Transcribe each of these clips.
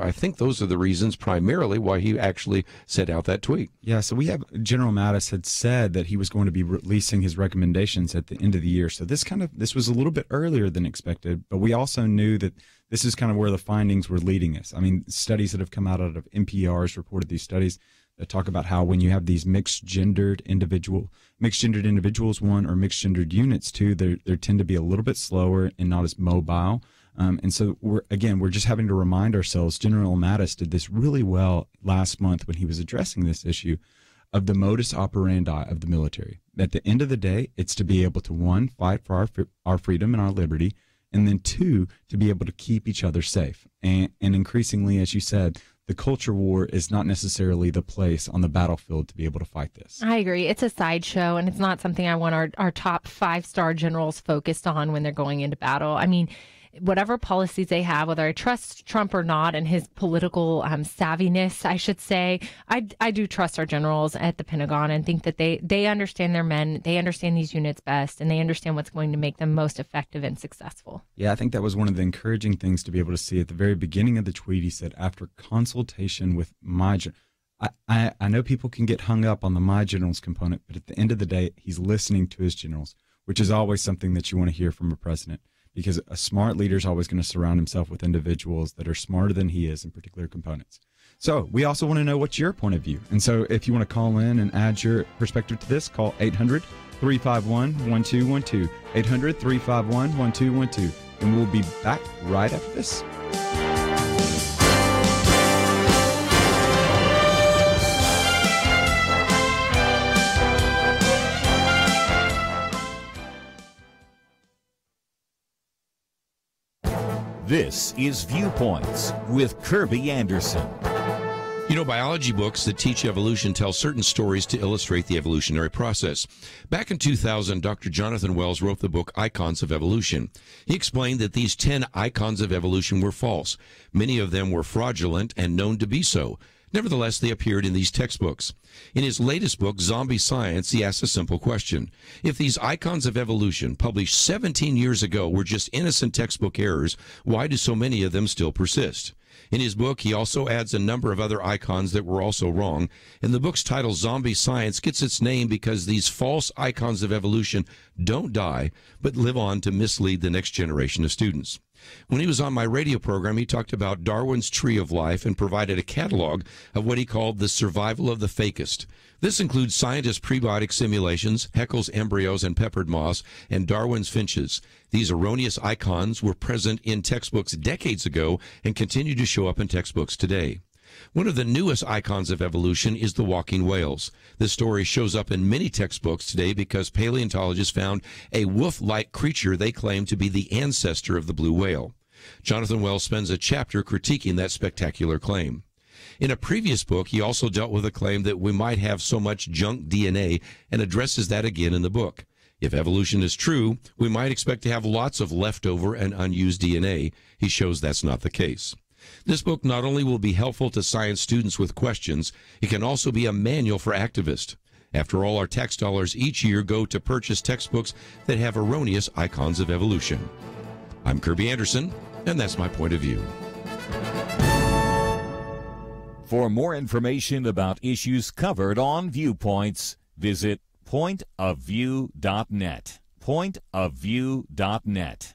I think those are the reasons primarily why he actually sent out that tweet. Yeah, so we have General Mattis had said that he was going to be releasing his recommendations at the end of the year. So this was a little bit earlier than expected, but we also knew that this is kind of where the findings were leading us. I mean, studies that have come out of NPR's reported these studies that talk about how when you have these mixed gendered individuals, one, or mixed gendered units two, they tend to be a little bit slower and not as mobile. And so we're just having to remind ourselves, General Mattis did this really well last month when he was addressing this issue of the modus operandi of the military. At the end of the day, it's to be able to, one, fight for our freedom and our liberty, and then two, to be able to keep each other safe. And increasingly, as you said, the culture war is not necessarily the place on the battlefield to be able to fight this. I agree. It's a sideshow, and it's not something I want our top 5-star generals focused on when they're going into battle. I mean, whatever policies they have, whether I trust Trump or not and his political savviness, I should say, I do trust our generals at the Pentagon and think that they understand their men, they understand these units best, and they understand what's going to make them most effective and successful. Yeah, I think that was one of the encouraging things to be able to see at the very beginning of the tweet. He said, after consultation with my I know people can get hung up on the my generals component, but at the end of the day, he's listening to his generals, which is always something that you want to hear from a president. Because a smart leader is always going to surround himself with individuals that are smarter than he is in particular components. So we also want to know what's your point of view. And so if you want to call in and add your perspective to this, call 800-351-1212, 800-351-1212. And we'll be back right after this. This is Viewpoints with Kerby Anderson. You know, biology books that teach evolution tell certain stories to illustrate the evolutionary process. Back in 2000, Dr. Jonathan Wells wrote the book Icons of Evolution. He explained that these 10 icons of evolution were false. Many of them were fraudulent and known to be so. Nevertheless, they appeared in these textbooks. In his latest book, Zombie Science, he asks a simple question. If these icons of evolution, published 17 years ago, were just innocent textbook errors, why do so many of them still persist? In his book, he also adds a number of other icons that were also wrong. And the book's title, Zombie Science, gets its name because these false icons of evolution don't die, but live on to mislead the next generation of students. When he was on my radio program, he talked about Darwin's Tree of Life and provided a catalog of what he called the survival of the fakest. This includes scientists' prebiotic simulations, Haeckel's embryos and peppered moss, and Darwin's finches. These erroneous icons were present in textbooks decades ago and continue to show up in textbooks today. One of the newest icons of evolution is the walking whales. This story shows up in many textbooks today because paleontologists found a wolf-like creature they claim to be the ancestor of the blue whale. Jonathan Wells spends a chapter critiquing that spectacular claim. In a previous book, he also dealt with a claim that we might have so much junk DNA and addresses that again in the book. If evolution is true, we might expect to have lots of leftover and unused DNA. He shows that's not the case. This book not only will be helpful to science students with questions, it can also be a manual for activists. After all, our tax dollars each year go to purchase textbooks that have erroneous icons of evolution. I'm Kerby Anderson, and that's my point of view. For more information about issues covered on Viewpoints, visit pointofview.net. Pointofview.net.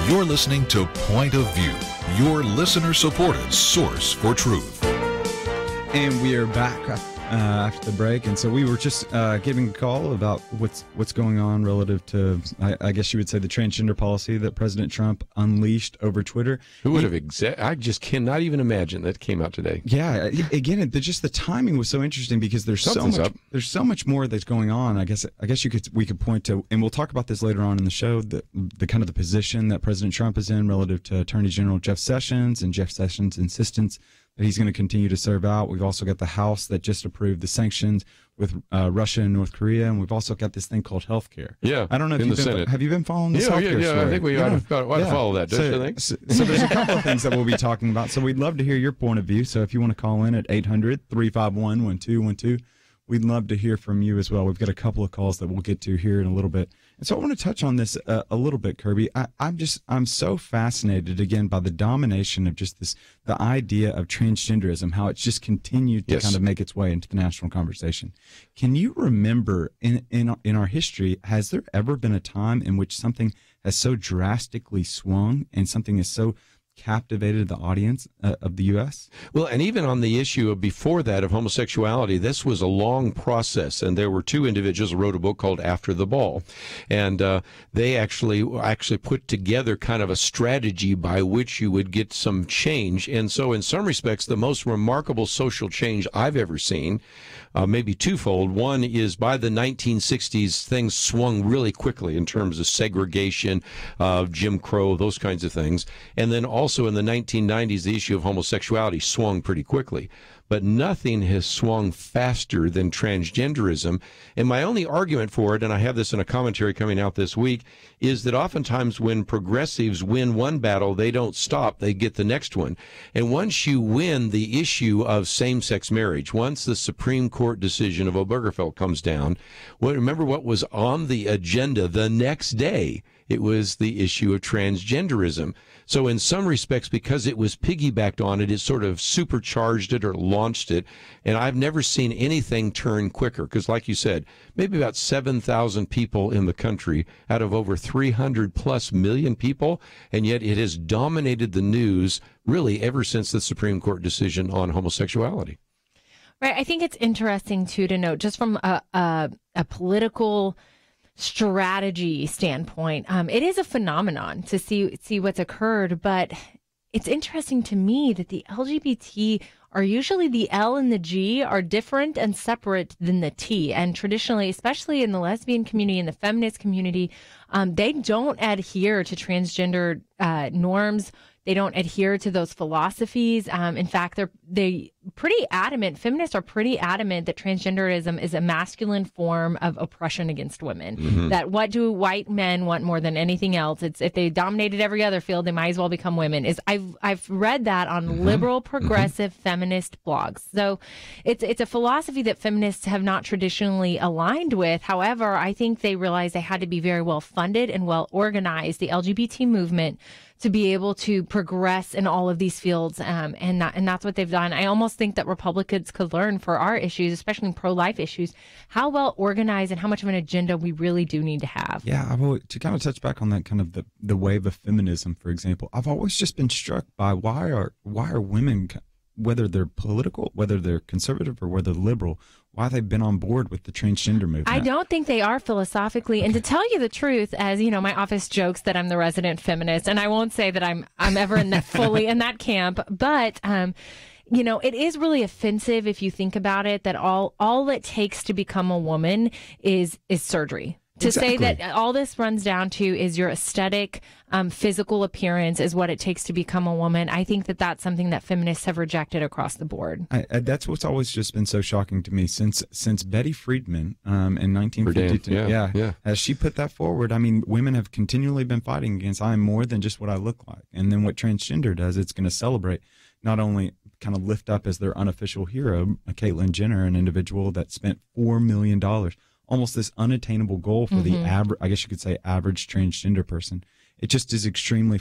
You're listening to Point of View, your listener-supported source for truth. And we are back after the break, and so we were just giving a call about what's going on relative to, I guess you would say, the transgender policy that President Trump unleashed over Twitter. Who would have I just cannot even imagine that came out today. Yeah, again, just the timing was so interesting because there's so much more that's going on. I guess we could point to, and we'll talk about this later on in the show, the kind of the position that President Trump is in relative to Attorney General Jeff Sessions and Jeff Sessions' insistence that he's going to continue to serve out. We've also got the House that just approved the sanctions with Russia and North Korea, and we've also got this thing called health care. Yeah, I don't know if have you been following this health care story? I think we ought to follow that, don't you think? So there's a couple of things that we'll be talking about. So we'd love to hear your point of view. So if you want to call in at 800-351-1212, we'd love to hear from you as well. We've got a couple of calls that we'll get to here in a little bit. And so I want to touch on this a little bit, Kerby. I'm so fascinated, again, by the domination of just the idea of transgenderism, how it's just continued to kind of make its way into the national conversation. Can you remember in our history, has there ever been a time in which something has so drastically swung and something is so captivated the audience of the U.S.? Well, and even on the issue of before that of homosexuality, this was a long process, and there were two individuals who wrote a book called After the Ball, and they actually put together kind of a strategy by which you would get some change. And so in some respects, the most remarkable social change I've ever seen, maybe twofold. One is by the 1960s, things swung really quickly in terms of segregation, Jim Crow, those kinds of things. And then also in the 1990s, the issue of homosexuality swung pretty quickly. But nothing has swung faster than transgenderism. And my only argument for it, and I have this in a commentary coming out this week, is that oftentimes when progressives win one battle, they don't stop, they get the next one. And once you win the issue of same-sex marriage, once the Supreme Court decision of Obergefell comes down, remember what was on the agenda the next day? It was the issue of transgenderism. So in some respects, because it was piggybacked on it, it sort of supercharged it or launched it. And I've never seen anything turn quicker because, like you said, maybe about 7,000 people in the country out of over 300 plus million people. And yet it has dominated the news really ever since the Supreme Court decision on homosexuality. Right. I think it's interesting, too, to note just from a political strategy standpoint, it is a phenomenon to see what's occurred, but it's interesting to me that the LGBT are usually the L and the G are different and separate than the T. And traditionally, especially in the lesbian community and the feminist community, they don't adhere to transgender norms. They don't adhere to those philosophies. In fact, they pretty adamant. Feminists are pretty adamant that transgenderism is a masculine form of oppression against women. Mm-hmm. That what do white men want more than anything else? It's if they dominated every other field, they might as well become women. I've read that on liberal, progressive, feminist blogs. So it's a philosophy that feminists have not traditionally aligned with. However, I think they realized they had to be very well funded and well organized. The LGBT movement to be able to progress in all of these fields, and that's what they've done. I almost think that Republicans could learn for our issues, especially pro-life issues, how well organized and how much of an agenda we really do need to have. Yeah, to kind of touch back on that kind of the wave of feminism, for example, I've always just been struck by why are women, whether they're political, whether they're conservative or whether liberal, why they've been on board with the transgender movement. I don't think they are philosophically. Okay. And to tell you the truth, as you know, my office jokes that I'm the resident feminist, and I won't say that I'm ever in that fully in that camp, but you know, it is really offensive if you think about it, that all it takes to become a woman is surgery. To say that all this runs down to is your aesthetic, physical appearance is what it takes to become a woman. I think that that's something that feminists have rejected across the board. That's what's always just been so shocking to me since Betty Friedman in 1952. Yeah. As she put that forward, I mean, women have continually been fighting against I am more than just what I look like. And then what transgender does, it's going to celebrate, not only kind of lift up as their unofficial hero, Caitlyn Jenner, an individual that spent $4 million, almost this unattainable goal for the average, I guess you could say, average transgender person. It just is extremely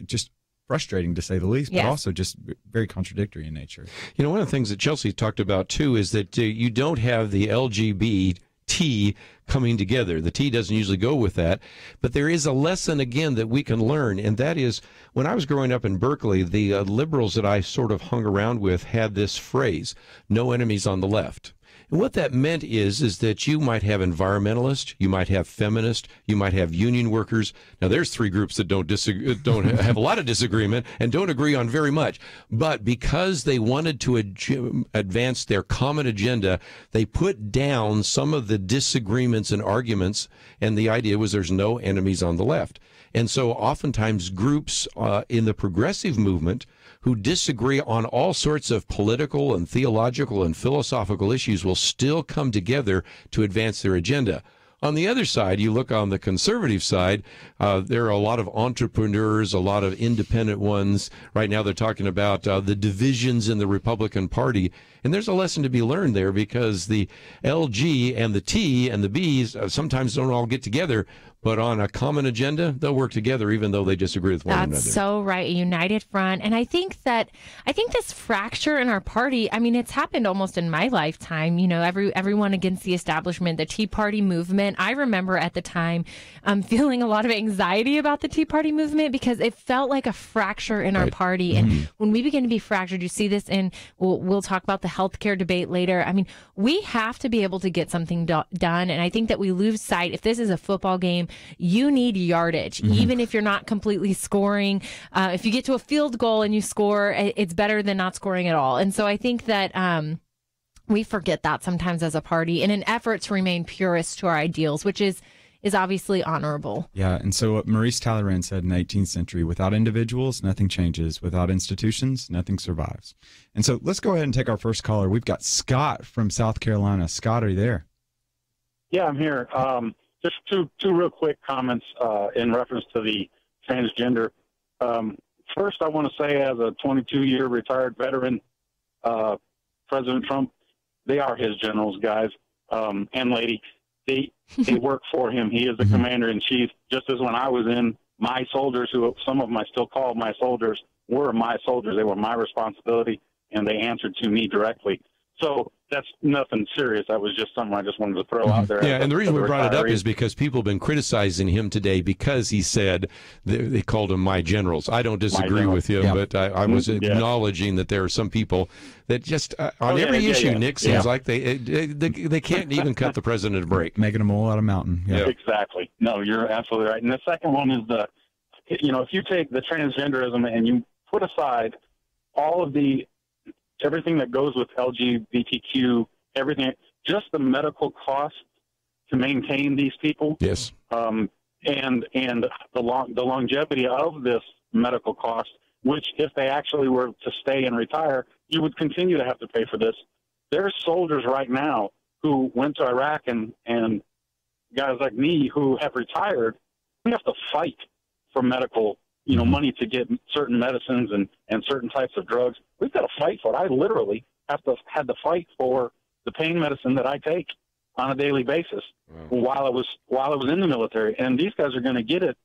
just frustrating to say the least, but also just very contradictory in nature. You know, one of the things that Chelsey talked about too is that you don't have the LGBT T coming together. The T doesn't usually go with that, but there is a lesson again that we can learn, and that is when I was growing up in Berkeley, the liberals that I sort of hung around with had this phrase, no enemies on the left. And what that meant is that you might have environmentalists, you might have feminists, you might have union workers. Now, there's three groups that don't have a lot of disagreement and don't agree on very much. But because they wanted to advance their common agenda, they put down some of the disagreements and arguments, and the idea was there's no enemies on the left. And so oftentimes groups in the progressive movement who disagree on all sorts of political and theological and philosophical issues will still come together to advance their agenda. On the other side, you look on the conservative side, there are a lot of entrepreneurs, a lot of independent ones. Right now they're talking about the divisions in the Republican Party. And there's a lesson to be learned there because the LG and the T and the Bs sometimes don't all get together, but on a common agenda, they'll work together even though they disagree with one another. That's so right, a united front. And I think this fracture in our party, I mean, it's happened almost in my lifetime, you know, everyone against the establishment, the Tea Party movement. I remember at the time feeling a lot of anxiety about the Tea Party movement because it felt like a fracture in our party. And when we begin to be fractured, you see this in, we'll talk about the healthcare debate later. I mean, we have to be able to get something done. And I think that we lose sight. If this is a football game, you need yardage, even if you're not completely scoring. If you get to a field goal and you score, it's better than not scoring at all. And so I think that we forget that sometimes as a party in an effort to remain purist to our ideals, which is obviously honorable. Yeah, and so what Maurice Talleyrand said in the 18th century, without individuals, nothing changes. Without institutions, nothing survives. And so let's go ahead and take our first caller. We've got Scott from South Carolina. Scott, are you there? Yeah, I'm here. Just two real quick comments in reference to the transgender. First, I want to say as a 22-year retired veteran, President Trump, they are his generals, guys and lady. They work for him. He is the commander-in-chief, just as when I was in, my soldiers, who some of them I still call my soldiers, were my soldiers. They were my responsibility, and they answered to me directly. So that's nothing serious. That was just something I just wanted to throw out there. Yeah, and the reason we brought it up is because people have been criticizing him today because he said they called him my generals. I don't disagree with him, but I was acknowledging that there are some people that just on every issue, Nick, seems like they can't even cut the president a break. Making them all out of mountain. Yeah. Exactly. No, you're absolutely right. And the second one is if you take the transgenderism and you put aside all of everything that goes with LGBTQ, everything, just the medical cost to maintain these people. Yes. And the longevity of this medical cost, which if they actually were to stay and retire, you would continue to have to pay for this. There's soldiers right now who went to Iraq and guys like me who have retired. We have to fight for medical money to get certain medicines and certain types of drugs. We've got to fight for it. I literally had to fight for the pain medicine that I take on a daily basis while I was in the military. And these guys are going to get it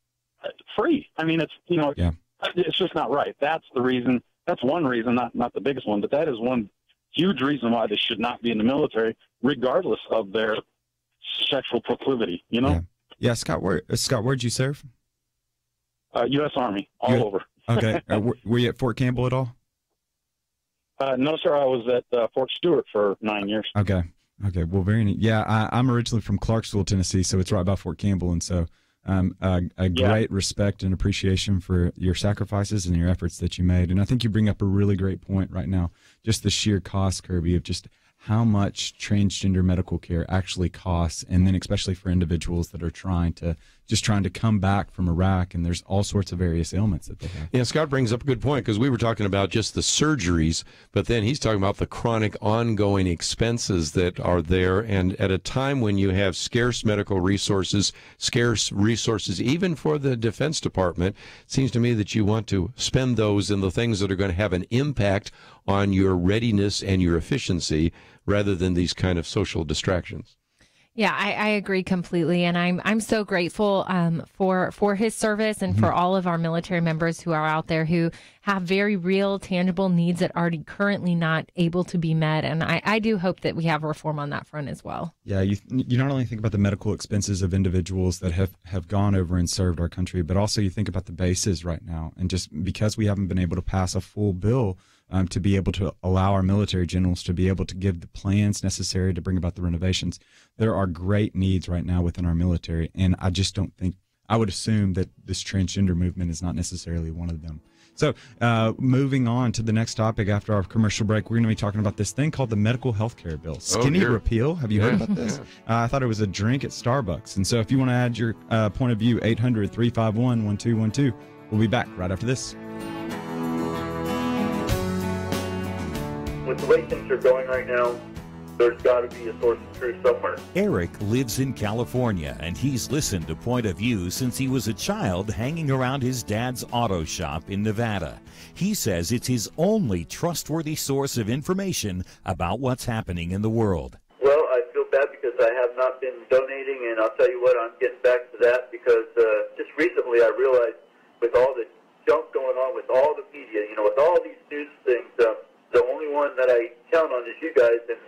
free. I mean, it's just not right. That's the reason. That's one reason, not the biggest one, but that is one huge reason why they should not be in the military, regardless of their sexual proclivity. Yeah, Scott. Where'd you serve? U.S. Army, all over. Okay. Were you at Fort Campbell at all? No, sir. I was at Fort Stewart for 9 years. Okay. Well, very neat. Yeah, I'm originally from Clarksville, Tennessee, so it's right by Fort Campbell, and so great respect and appreciation for your sacrifices and your efforts that you made. And I think you bring up a really great point right now, just the sheer cost, Kerby, of just how much transgender medical care actually costs, and then especially for individuals that are trying to come back from Iraq, and there's all sorts of various ailments that they have. Yeah, Scott brings up a good point, because we were talking about just the surgeries, but then he's talking about the chronic ongoing expenses that are there, and at a time when you have scarce medical resources, even for the Defense Department, it seems to me that you want to spend those in the things that are going to have an impact on your readiness and your efficiency rather than these kind of social distractions. Yeah, I agree completely, and I'm so grateful for his service and for all of our military members who are out there who have very real, tangible needs that are currently not able to be met, and I do hope that we have reform on that front as well. Yeah, you not only think about the medical expenses of individuals that have gone over and served our country, but also you think about the bases right now, and just because we haven't been able to pass a full bill to be able to allow our military generals to be able to give the plans necessary to bring about the renovations. There are great needs right now within our military, and I just don't think, I would assume that this transgender movement is not necessarily one of them. So moving on to the next topic after our commercial break, we're going to be talking about this thing called the medical health care bill. Skinny repeal. Have you heard about this? I thought it was a drink at Starbucks. And so if you want to add your point of view, 800-351-1212. We'll be back right after this. With the way things are going right now, there's got to be a source of truth somewhere. Eric lives in California, and he's listened to Point of View since he was a child hanging around his dad's auto shop in Nevada. He says it's his only trustworthy source of information about what's happening in the world. Well, I feel bad because I have not been donating, and I'll tell you what, I'm getting back to that because just recently I realized with all the junk going on with all the media, with all these news things, the only one that I count on is you guys, and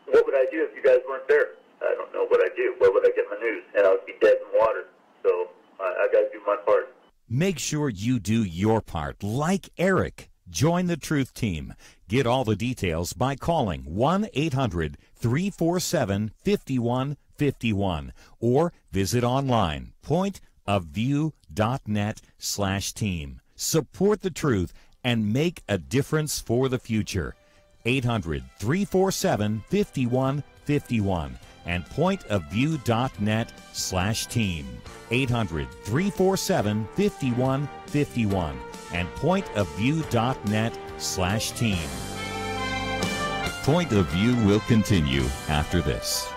what would I do if you guys weren't there? I don't know what I'd do. Where would I get my news? And I would be dead in water. So I got to do my part. Make sure you do your part, like Eric. Join the Truth Team. Get all the details by calling 1-800-347-5151 or visit online, pointofview.net/team. Support the truth and make a difference for the future. 800-347-5151 and pointofview.net/team. 800-347-5151 and pointofview.net/team. Point of View will continue after this.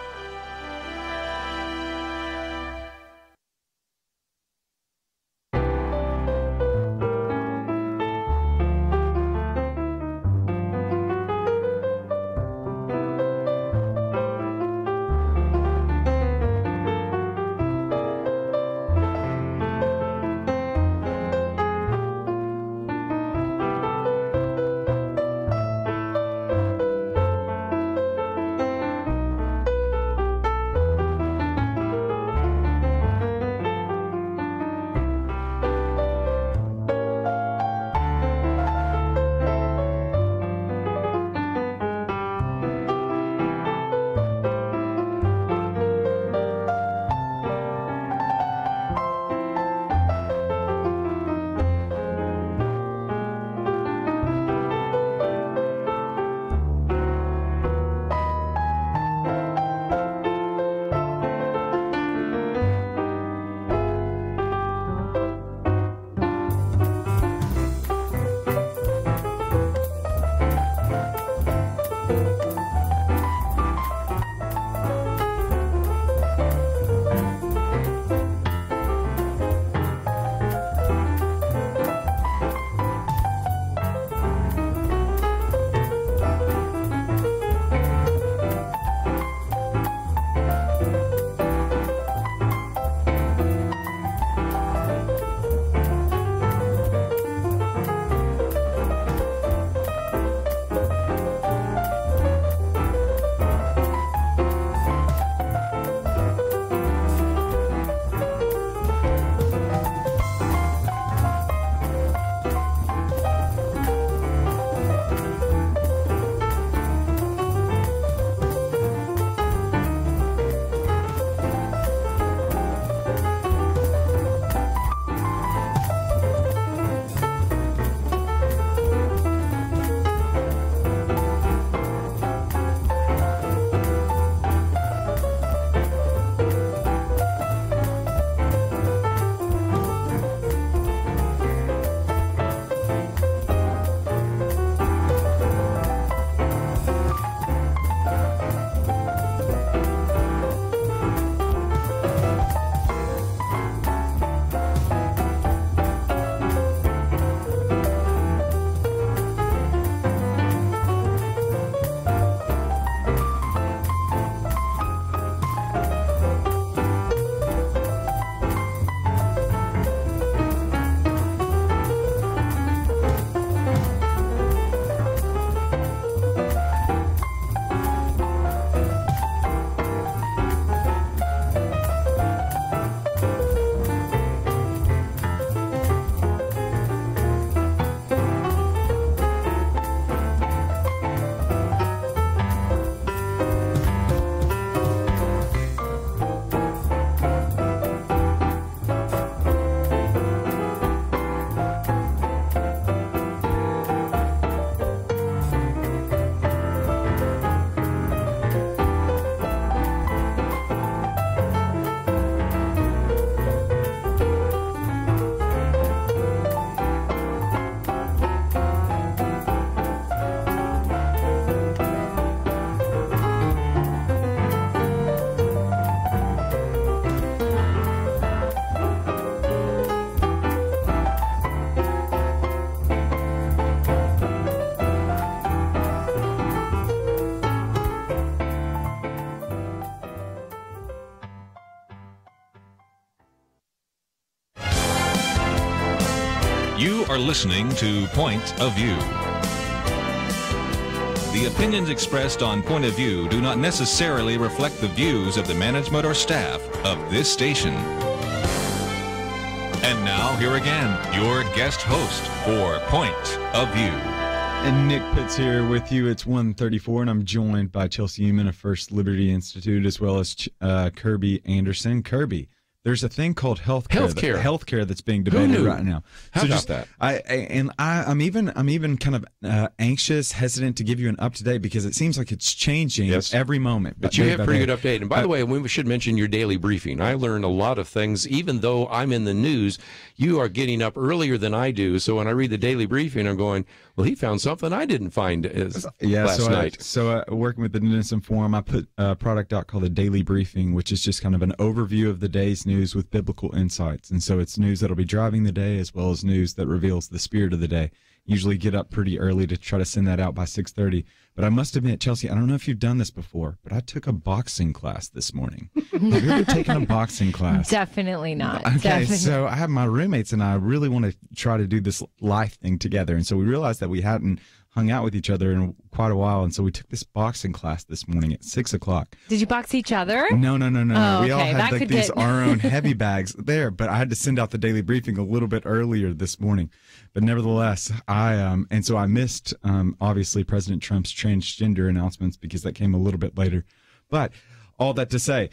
are listening to Point of View. The opinions expressed on Point of View do not necessarily reflect the views of the management or staff of this station. And now, here again, your guest host for Point of View. And Nick Pitts here with you. It's 1:34, and I'm joined by Chelsey Youman of First Liberty Institute, as well as Kerby Anderson. Kerby, there's a thing called healthcare that's being debated right now. How about that? I'm even kind of anxious, hesitant to give you an up to date because it seems like it's changing every moment. But you have a pretty good update. And by the way, we should mention your daily briefing. I learned a lot of things, even though I'm in the news. You are getting up earlier than I do, so when I read the daily briefing, I'm going, well, he found something I didn't find last night. Working with the Denison Forum, I put a product out called the Daily Briefing, which is just kind of an overview of the day's news with biblical insights. And so it's news that'll be driving the day as well as news that reveals the spirit of the day. Usually get up pretty early to try to send that out by 6:30. But I must admit, Chelsey, I don't know if you've done this before, but I took a boxing class this morning. Have you ever taken a boxing class? Definitely not. Okay, Definitely. So I have my roommates and I really want to try to do this life thing together. And so we realized that we hadn't hung out with each other in quite a while. And so we took this boxing class this morning at 6 o'clock. Did you box each other? No. Oh, we all okay. had like these our own heavy bags there, but I had to send out the daily briefing a little bit earlier this morning. But nevertheless, and so I missed obviously President Trump's transgender announcements because that came a little bit later. But all that to say,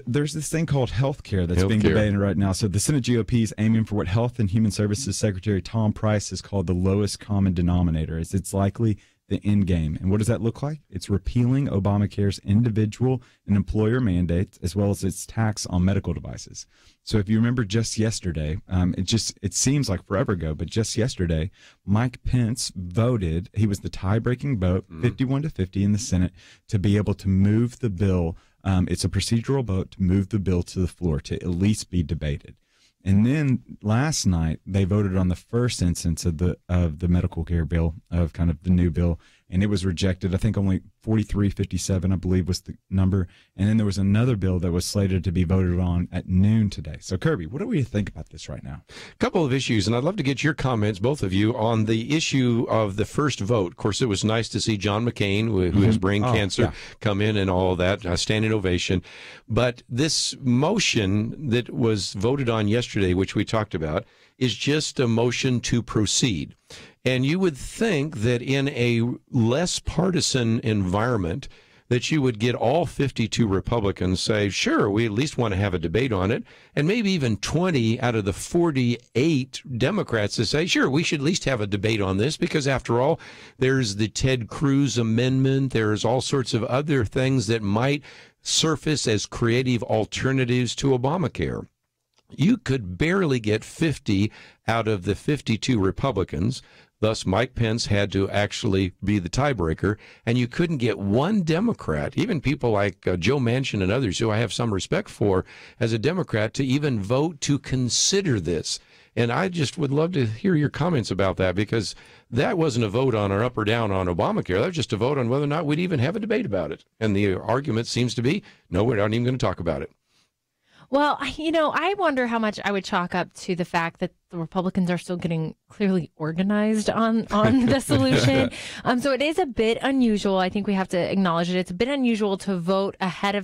there's this thing called healthcare that's being debated right now. So the Senate GOP is aiming for what Health and Human Services Secretary Tom Price has called the lowest common denominator, as it's likely the end game. And what does that look like? It's repealing Obamacare's individual and employer mandates, as well as its tax on medical devices. So if you remember just yesterday, it seems like forever ago, but just yesterday, Mike Pence voted, he was the tie-breaking vote, 51-50 in the Senate, to be able to move the bill. It's a procedural vote to move the bill to the floor to at least be debated. And then last night they voted on the first instance of the medical care bill, of kind of the new bill, and it was rejected. I think only 43-57, I believe, was the number. And then there was another bill that was slated to be voted on at noon today. So Kerby, what do we think about this right now? A couple of issues, and I'd love to get your comments, both of you, on the issue of the first vote. Of course, it was nice to see John McCain, who has brain cancer, come in and all that, a standing ovation. But this motion that was voted on yesterday, which we talked about, is just a motion to proceed. And you would think that in a less partisan environment that you would get all 52 Republicans say, sure, we at least want to have a debate on it, and maybe even 20 out of the 48 Democrats to say, sure, we should at least have a debate on this, because after all, there's the Ted Cruz amendment, there's all sorts of other things that might surface as creative alternatives to Obamacare. You could barely get 50 out of the 52 Republicans. Thus, Mike Pence had to actually be the tiebreaker, and you couldn't get one Democrat, even people like Joe Manchin and others who I have some respect for as a Democrat, to even vote to consider this. And I just would love to hear your comments about that, because that wasn't a vote on or up or down on Obamacare. That was just a vote on whether or not we'd even have a debate about it. And the argument seems to be, no, we're not even going to talk about it. Well, I wonder how much I would chalk up to the fact that the Republicans are still getting clearly organized on the solution. So it is a bit unusual. I think we have to acknowledge it. It's a bit unusual to vote ahead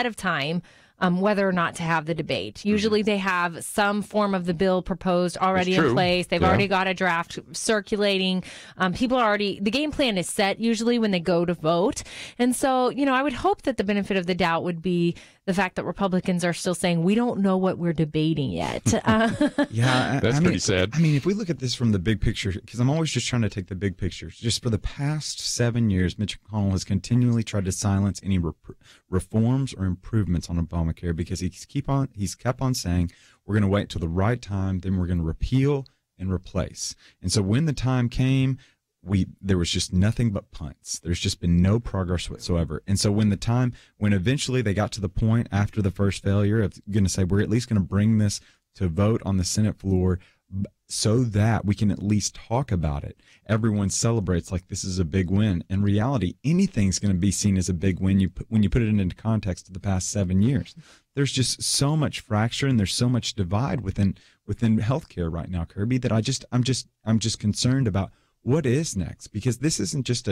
of time whether or not to have the debate. Usually they have some form of the bill proposed already in place. They've already got a draft circulating. The game plan is set usually when they go to vote. And so, I would hope that the benefit of the doubt would be the fact that Republicans are still saying, we don't know what we're debating yet. That's pretty sad. I mean, if we look at this from the big picture, because I'm always just trying to take the big picture, just for the past 7 years, Mitch McConnell has continually tried to silence any reforms or improvements on Obamacare, because he's kept on saying, we're going to wait till the right time, then we're going to repeal and replace. And so when the time came, there was just nothing but punts. There's just been no progress whatsoever. And so when eventually they got to the point after the first failure of going to say, we're at least going to bring this to vote on the Senate floor so that we can at least talk about it, everyone celebrates like this is a big win. In reality, anything's going to be seen as a big win when you put it into context of the past 7 years. there's just so much fracture and there's so much divide within healthcare right now, Kerby, that I'm just concerned about what is next, because this isn't just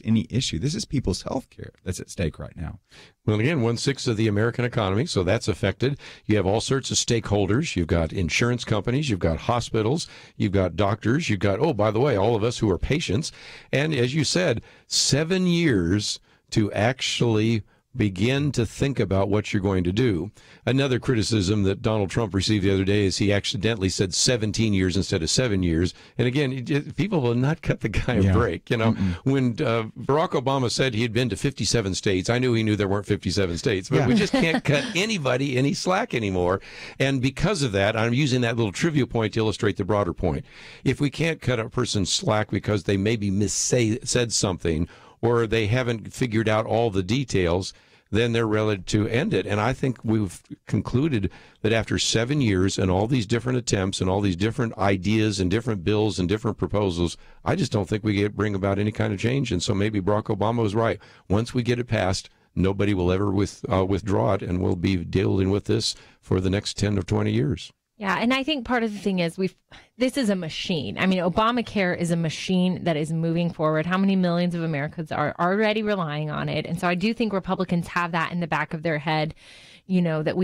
any issue. This is people's health care that's at stake right now. Well, again, 1/6 of the American economy, so that's affected. You have all sorts of stakeholders. You've got insurance companies, you've got hospitals, you've got doctors, you've got, oh, by the way, all of us who are patients. And as you said, 7 years to actually begin to think about what you're going to do. Another criticism that Donald Trump received the other day is he accidentally said 17 years instead of 7 years. And again, people will not cut the guy a break. You know, when Barack Obama said he had been to 57 states, I knew he knew there weren't 57 states, but we just can't cut anybody any slack anymore. And because of that, I'm using that little trivia point to illustrate the broader point. If we can't cut a person slack because they maybe said something, or they haven't figured out all the details, then they're ready to end it. And I think we've concluded that after 7 years and all these different attempts and all these different ideas and different bills and different proposals, I just don't think we bring about any kind of change. And so maybe Barack Obama was right. Once we get it passed, nobody will ever withdraw it, and we'll be dealing with this for the next 10 or 20 years. Yeah, and I think part of the thing is this is a machine. I mean, Obamacare is a machine that is moving forward. How many millions of Americans are already relying on it? And so I do think Republicans have that in the back of their head, you know, that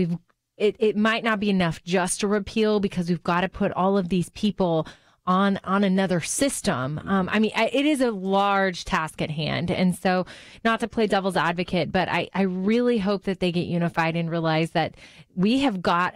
it might not be enough just to repeal, because we've got to put all of these people on another system. I mean, it is a large task at hand. And so, not to play devil's advocate, but I really hope that they get unified and realize that we have got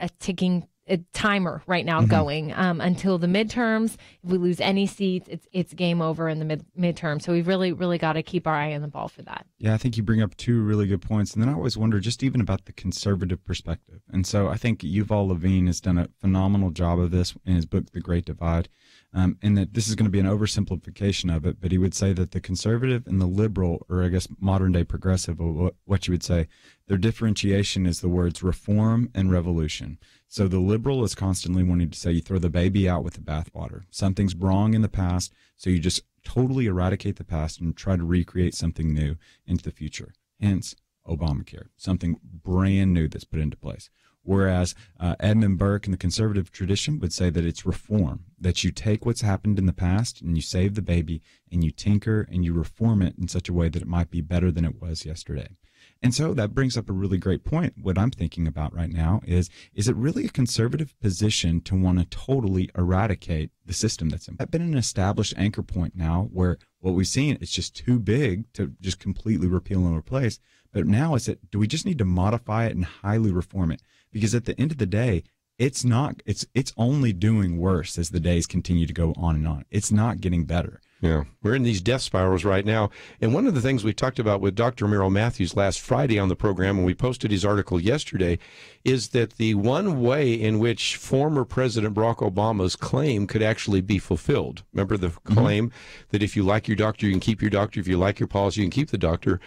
a timer right now going until the midterms. If we lose any seats, it's game over in the midterm. So we've really got to keep our eye on the ball for that. Yeah, I think you bring up two really good points. And then I always wonder just even about the conservative perspective. And so I think Yuval Levine has done a phenomenal job of this in his book, The Great Divide. And that this is going to be an oversimplification of it, but he would say that the conservative and the liberal, or I guess modern day progressive, or what you would say, their differentiation is the words reform and revolution. So the liberal is constantly wanting to say you throw the baby out with the bathwater. Something's wrong in the past, so you just totally eradicate the past and try to recreate something new into the future. Hence, Obamacare, something brand new that's put into place. Whereas Edmund Burke and the conservative tradition would say that it's reform, that you take what's happened in the past and you save the baby and you tinker and you reform it in such a way that it might be better than it was yesterday. And so that brings up a really great point. What I'm thinking about right now is it really a conservative position to want to totally eradicate the system that's been an established anchor point now, where what we've seen is just too big to just completely repeal and replace. But now do we just need to modify it and highly reform it? Because at the end of the day, it's only doing worse as the days continue to go on and on. It's not getting better. Yeah, we're in these death spirals right now. And one of the things we talked about with Dr. Merrill Matthews last Friday on the program, when we posted his article yesterday, is that the one way in which former President Barack Obama's claim could actually be fulfilled. Remember the claim that if you like your doctor, you can keep your doctor. If you like your policy, you can keep the doctor.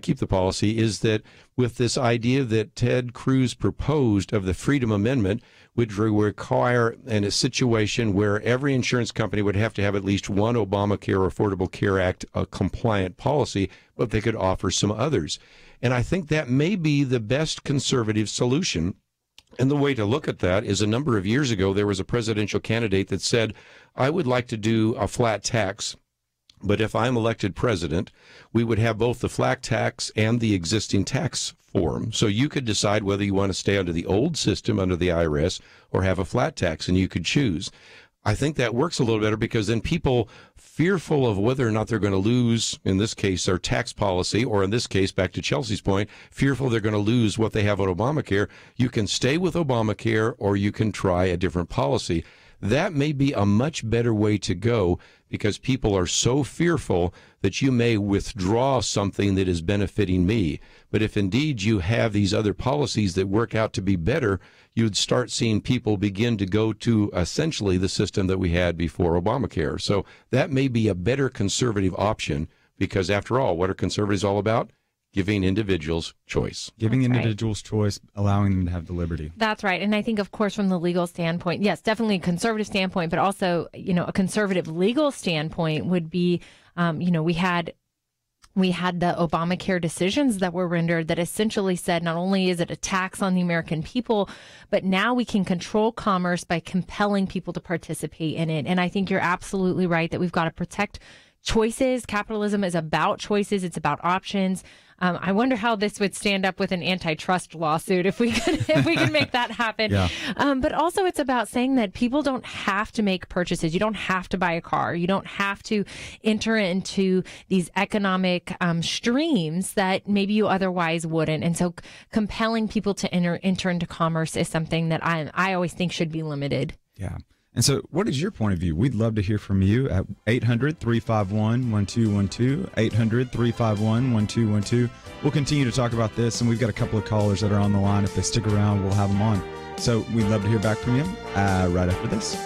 Keep the policy, is that with this idea that Ted Cruz proposed of the Freedom Amendment, would require in a situation where every insurance company would have to have at least one Obamacare or Affordable Care Act compliant policy, but they could offer some others. And I think that may be the best conservative solution. And the way to look at that is a number of years ago, there was a presidential candidate that said, I would like to do a flat tax. But if I'm elected president, we would have both the flat tax and the existing tax form. So you could decide whether you want to stay under the old system, under the IRS, or have a flat tax, and you could choose. I think that works a little better, because then people fearful of whether or not they're going to lose, in this case, their tax policy, or in this case, back to Chelsey's point, fearful they're going to lose what they have on Obamacare, you can stay with Obamacare or you can try a different policy. That may be a much better way to go, because people are so fearful that you may withdraw something that is benefiting me. But if indeed you have these other policies that work out to be better, you'd start seeing people begin to go to essentially the system that we had before Obamacare. So that may be a better conservative option, because after all, what are conservatives all about? Giving individuals choice. Giving individuals choice, allowing them to have the liberty. That's right. And I think, of course, from the legal standpoint, yes, definitely a conservative standpoint, but also, a conservative legal standpoint would be, we We had the Obamacare decisions that were rendered that essentially said not only is it a tax on the American people, but now we can control commerce by compelling people to participate in it. And I think you're absolutely right that we've got to protect choices. Capitalism is about choices. It's about options. I wonder how this would stand up with an antitrust lawsuit if we could make that happen. Yeah. But also it's about saying that people don't have to make purchases. You don't have to buy a car. You don't have to enter into these economic streams that maybe you otherwise wouldn't. And so compelling people to enter into commerce is something that I always think should be limited. Yeah. And so what is your point of view? We'd love to hear from you at 800-351-1212, 800-351-1212. We'll continue to talk about this, and we've got a couple of callers that are on the line. If they stick around, we'll have them on. So we'd love to hear back from you right after this.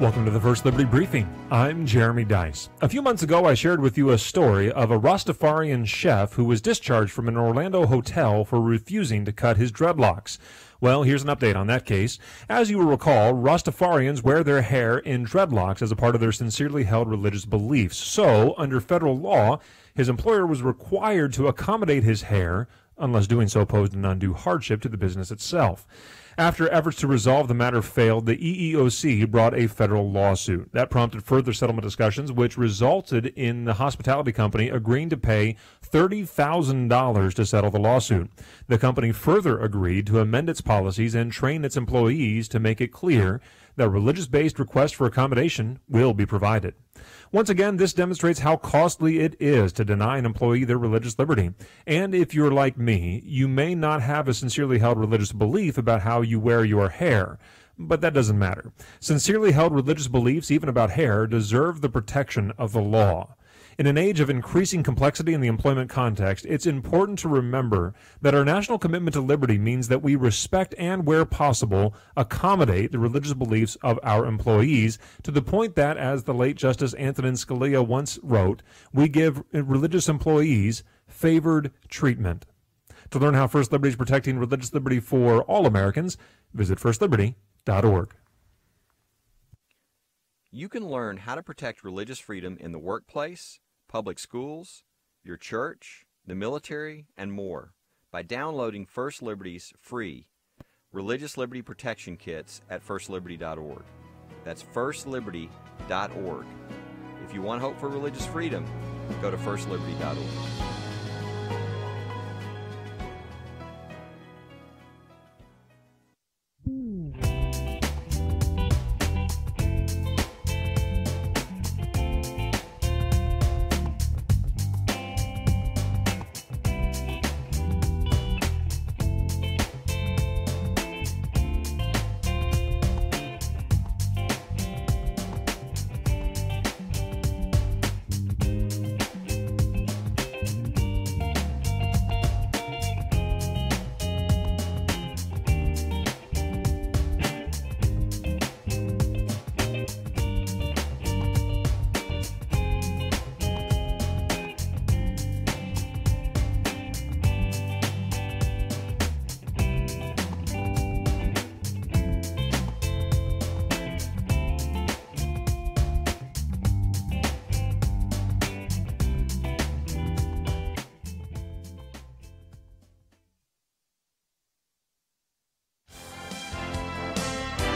Welcome to the First Liberty Briefing. I'm Jeremy Dice. A few months ago, I shared with you a story of a Rastafarian chef who was discharged from an Orlando hotel for refusing to cut his dreadlocks. Well, here's an update on that case. As you will recall, Rastafarians wear their hair in dreadlocks as a part of their sincerely held religious beliefs. So, under federal law, his employer was required to accommodate his hair, unless doing so posed an undue hardship to the business itself. After efforts to resolve the matter failed, the EEOC brought a federal lawsuit. That prompted further settlement discussions, which resulted in the hospitality company agreeing to pay $30,000 to settle the lawsuit. The company further agreed to amend its policies and train its employees to make it clear that religious-based requests for accommodation will be provided. Once again, this demonstrates how costly it is to deny an employee their religious liberty. And if you're like me, you may not have a sincerely held religious belief about how you wear your hair. But that doesn't matter. Sincerely held religious beliefs, even about hair, deserve the protection of the law. In an age of increasing complexity in the employment context, it's important to remember that our national commitment to liberty means that we respect and, where possible, accommodate the religious beliefs of our employees to the point that, as the late Justice Antonin Scalia once wrote, we give religious employees favored treatment. To learn how First Liberty is protecting religious liberty for all Americans, visit firstliberty.org. You can learn how to protect religious freedom in the workplace, public schools, your church, the military, and more by downloading First Liberty's free Religious Liberty Protection Kits at firstliberty.org. That's firstliberty.org. If you want hope for religious freedom, go to firstliberty.org.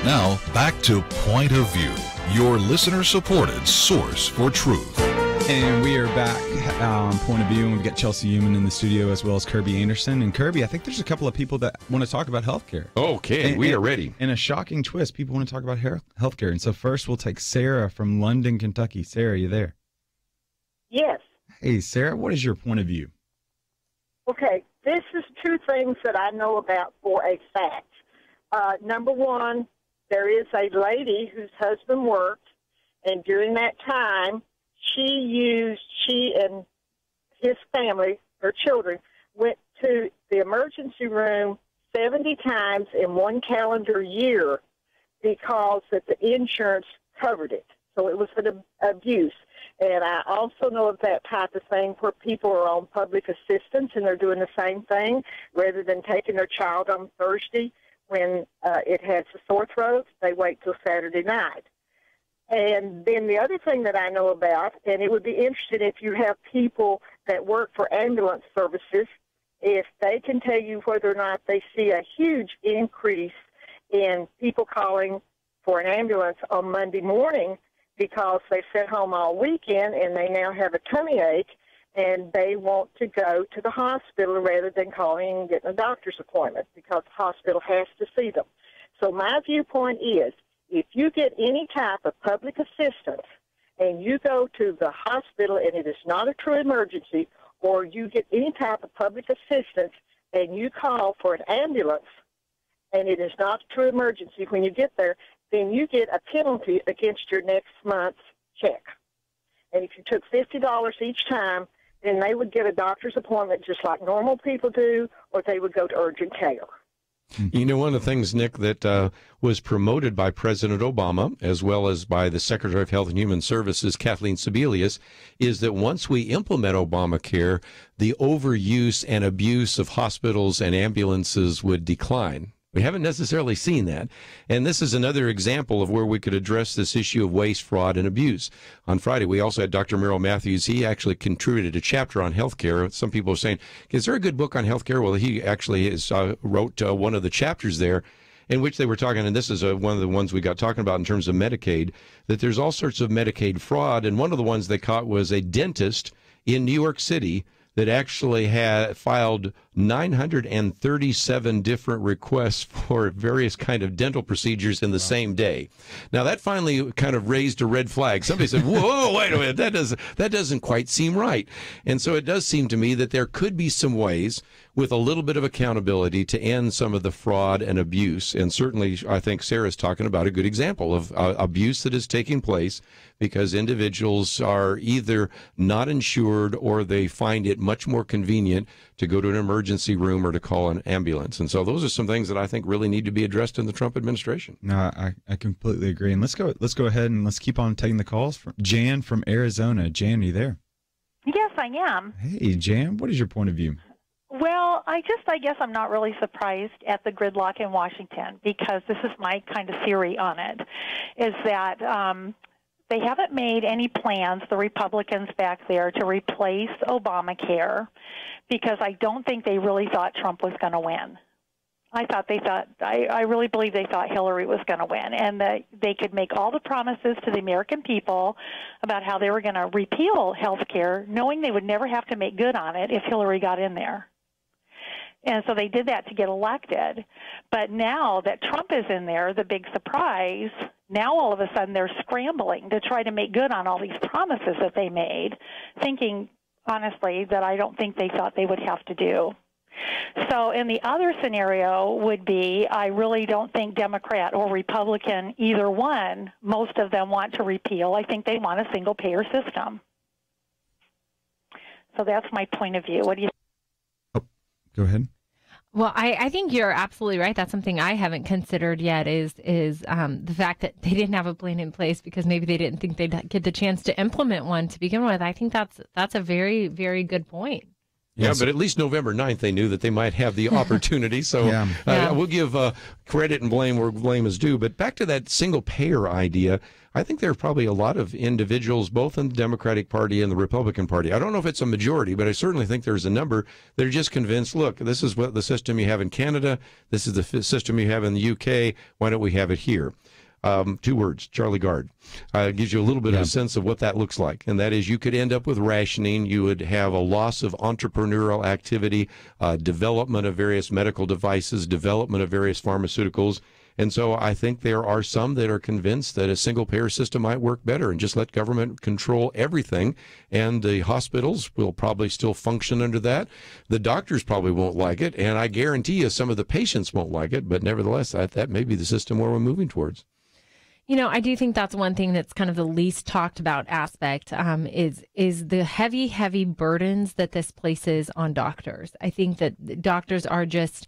Now, back to Point of View, your listener-supported source for truth. And we are back on Point of View, and we've got Chelsey Youman in the studio as well as Kerby Anderson. And Kerby, I think there's a couple of people that want to talk about healthcare. Okay, we are ready. In a shocking twist, people want to talk about healthcare. And so first we'll take Sarah from London, Kentucky. Sarah, you there? Yes. Hey, Sarah, what is your point of view? Okay, this is two things that I know about for a fact. Number one, there is a lady whose husband worked, and during that time, she and his family, her children, went to the emergency room 70 times in one calendar year because that the insurance covered it. So it was an abuse. And I also know of that type of thing where people are on public assistance and they're doing the same thing. Rather than taking their child on Thursday when it has a sore throat, they wait till Saturday night. And then the other thing that I know about, and it would be interesting if you have people that work for ambulance services, if they can tell you whether or not they see a huge increase in people calling for an ambulance on Monday morning because they sat home all weekend and they now have a tummy ache and they want to go to the hospital rather than calling and getting a doctor's appointment because the hospital has to see them. So my viewpoint is, if you get any type of public assistance and you go to the hospital and it is not a true emergency, or you get any type of public assistance and you call for an ambulance and it is not a true emergency when you get there, then you get a penalty against your next month's check. And if you took $50 each time, then they would get a doctor's appointment just like normal people do, or they would go to urgent care. You know, one of the things, Nick, that was promoted by President Obama, as well as by the Secretary of Health and Human Services, Kathleen Sebelius, is that once we implement Obamacare, the overuse and abuse of hospitals and ambulances would decline. We haven't necessarily seen that. And this is another example of where we could address this issue of waste, fraud, and abuse. On Friday, we also had Dr. Merrill Matthews. He actually contributed a chapter on healthcare. Some people are saying, is there a good book on healthcare? Well, he actually wrote one of the chapters there in which they were talking, and this is one of the ones we got talking about in terms of Medicaid, that there's all sorts of Medicaid fraud. And one of the ones they caught was a dentist in New York City that actually had filed 937 different requests for various kind of dental procedures in the same day. Now, that finally kind of raised a red flag. Somebody said, whoa, wait a minute, that doesn't quite seem right. And so it does seem to me that there could be some ways with a little bit of accountability to end some of the fraud and abuse. And certainly, I think Sarah's talking about a good example of abuse that is taking place because individuals are either not insured or they find it much more convenient to go to an emergency room or to call an ambulance. And so those are some things that I think really need to be addressed in the Trump administration. No, I completely agree. And let's go ahead and let's keep on taking the calls. Jan from Arizona. Jan, are you there? Yes, I am. Hey, Jan, what is your point of view? Well, I guess I'm not really surprised at the gridlock in Washington because this is my kind of theory on it, is that they haven't made any plans, the Republicans back there, to replace Obamacare because I don't think they really thought Trump was going to win. I really believe they thought Hillary was going to win and that they could make all the promises to the American people about how they were going to repeal health care, knowing they would never have to make good on it if Hillary got in there. And so they did that to get elected. But now that Trump is in there, the big surprise, now all of a sudden they're scrambling to try to make good on all these promises that they made, thinking, honestly, that I don't think they thought they would have to do. So in the other scenario would be, I really don't think Democrat or Republican, either one, most of them want to repeal. I think they want a single-payer system. So that's my point of view. What do you think? Oh, go ahead. Well, I think you're absolutely right. That's something I haven't considered yet is the fact that they didn't have a plan in place because maybe they didn't think they'd get the chance to implement one to begin with. I think that's a very, very good point. Yeah, but at least November 9th, they knew that they might have the opportunity. So we'll give credit and blame where blame is due. But back to that single-payer idea, I think there are probably a lot of individuals, both in the Democratic Party and the Republican Party. I don't know if it's a majority, but I certainly think there's a number that are just convinced, look, this is what the system you have in Canada. This is the system you have in the UK. Why don't we have it here? 2 words, Charlie Gard. Gives you a little bit of a sense of what that looks like. And that is you could end up with rationing. You would have a loss of entrepreneurial activity, development of various medical devices, development of various pharmaceuticals. And so I think there are some that are convinced that a single-payer system might work better and just let government control everything. And the hospitals will probably still function under that. The doctors probably won't like it. And I guarantee you some of the patients won't like it. But nevertheless, that may be the system where we're moving towards. You know, I do think that's one thing that's kind of the least talked about aspect is the heavy, heavy burdens that this places on doctors. I think that doctors are just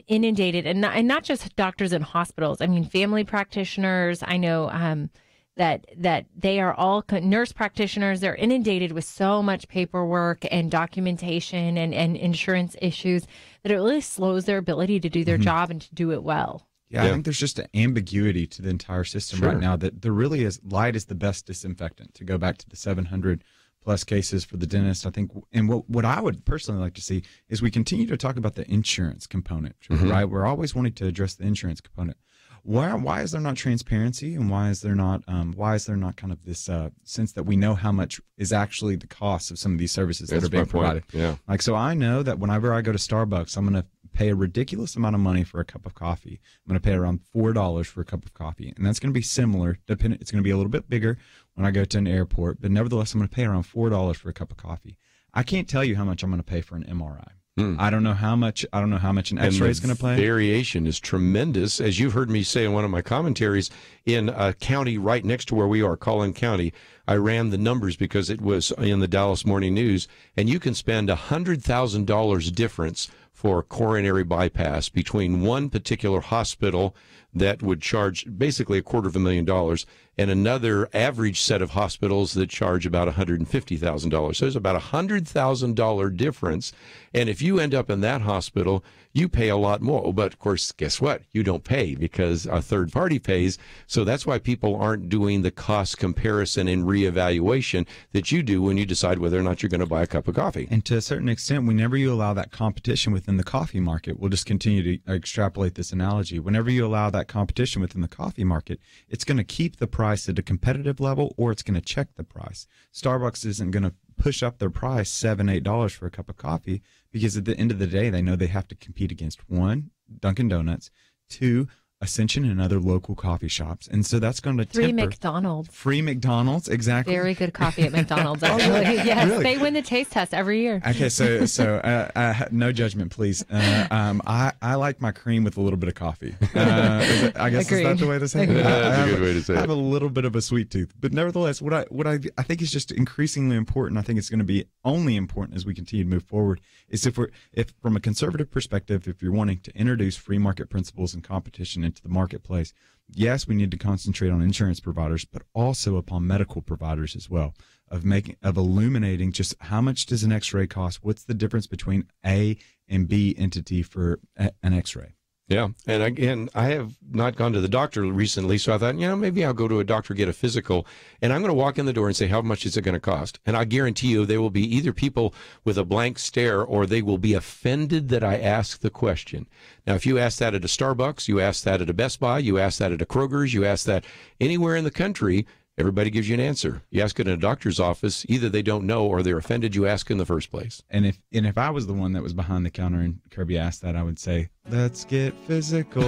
inundated, and not just doctors in hospitals. I mean, family practitioners. I know that they are all nurse practitioners. They're inundated with so much paperwork and documentation and insurance issues that it really slows their ability to do their job and to do it well. Yeah, I think there's just an ambiguity to the entire system right now that there really is. Light is the best disinfectant, to go back to the 700 plus cases for the dentist. I think, and what I would personally like to see is we continue to talk about the insurance component, right? We're always wanting to address the insurance component. Why is there not transparency, and why is there not kind of this sense that we know how much is actually the cost of some of these services that are being provided? Yeah. Like, so I know that whenever I go to Starbucks, I'm going to pay a ridiculous amount of money for a cup of coffee. I'm going to pay around $4 for a cup of coffee, and that's going to be similar. It's going to be a little bit bigger when I go to an airport, but nevertheless, I'm going to pay around $4 for a cup of coffee. I can't tell you how much I'm going to pay for an MRI. I don't know how much an X-ray is going to play. Variation is tremendous, as you've heard me say in one of my commentaries. In a county right next to where we are, Collin County, I ran the numbers because it was in the Dallas Morning News, and you can spend $100,000 difference for coronary bypass between one particular hospital that would charge basically $250,000 and another average set of hospitals that charge about $150,000. So there's about a $100,000 difference. And if you end up in that hospital, you pay a lot more. But of course, guess what? You don't pay because a third party pays. So that's why people aren't doing the cost comparison and reevaluation that you do when you decide whether or not you're going to buy a cup of coffee. And to a certain extent, whenever you allow that competition within the coffee market, we'll just continue to extrapolate this analogy. Whenever you allow that competition within the coffee market, it's going to keep the price at a competitive level, or it's going to check the price. Starbucks isn't going to push up their price $7-8 for a cup of coffee, because at the end of the day, they know they have to compete against, one, Dunkin' Donuts, two, Ascension and other local coffee shops. And so that's going to Free McDonald's. Free McDonald's, exactly. Very good coffee at McDonald's, actually. Yes, really? They win the taste test every year. Okay, so no judgment, please. I like my cream with a little bit of coffee. I guess is that the way to say it? That's a good way to say it. I have a little bit of a sweet tooth. But nevertheless, what I think is just increasingly important, I think it's going to be only important as we continue to move forward, is if from a conservative perspective, if you're wanting to introduce free market principles and competition into the marketplace, yes, we need to concentrate on insurance providers, but also upon medical providers as well, of illuminating just how much does an X-ray cost, what's the difference between A and B entity for an X-ray. Yeah, and again, I have not gone to the doctor recently, so I thought, maybe I'll go to a doctor, get a physical, and I'm going to walk in the door and say, how much is it going to cost? And I guarantee you there will be either people with a blank stare or they will be offended that I ask the question. Now, if you ask that at a Starbucks, you ask that at a Best Buy, you ask that at a Kroger's, you ask that anywhere in the country, everybody gives you an answer. You ask it in a doctor's office, either they don't know or they're offended you ask in the first place. And if I was the one that was behind the counter and Kerby asked that, I would say, let's get physical.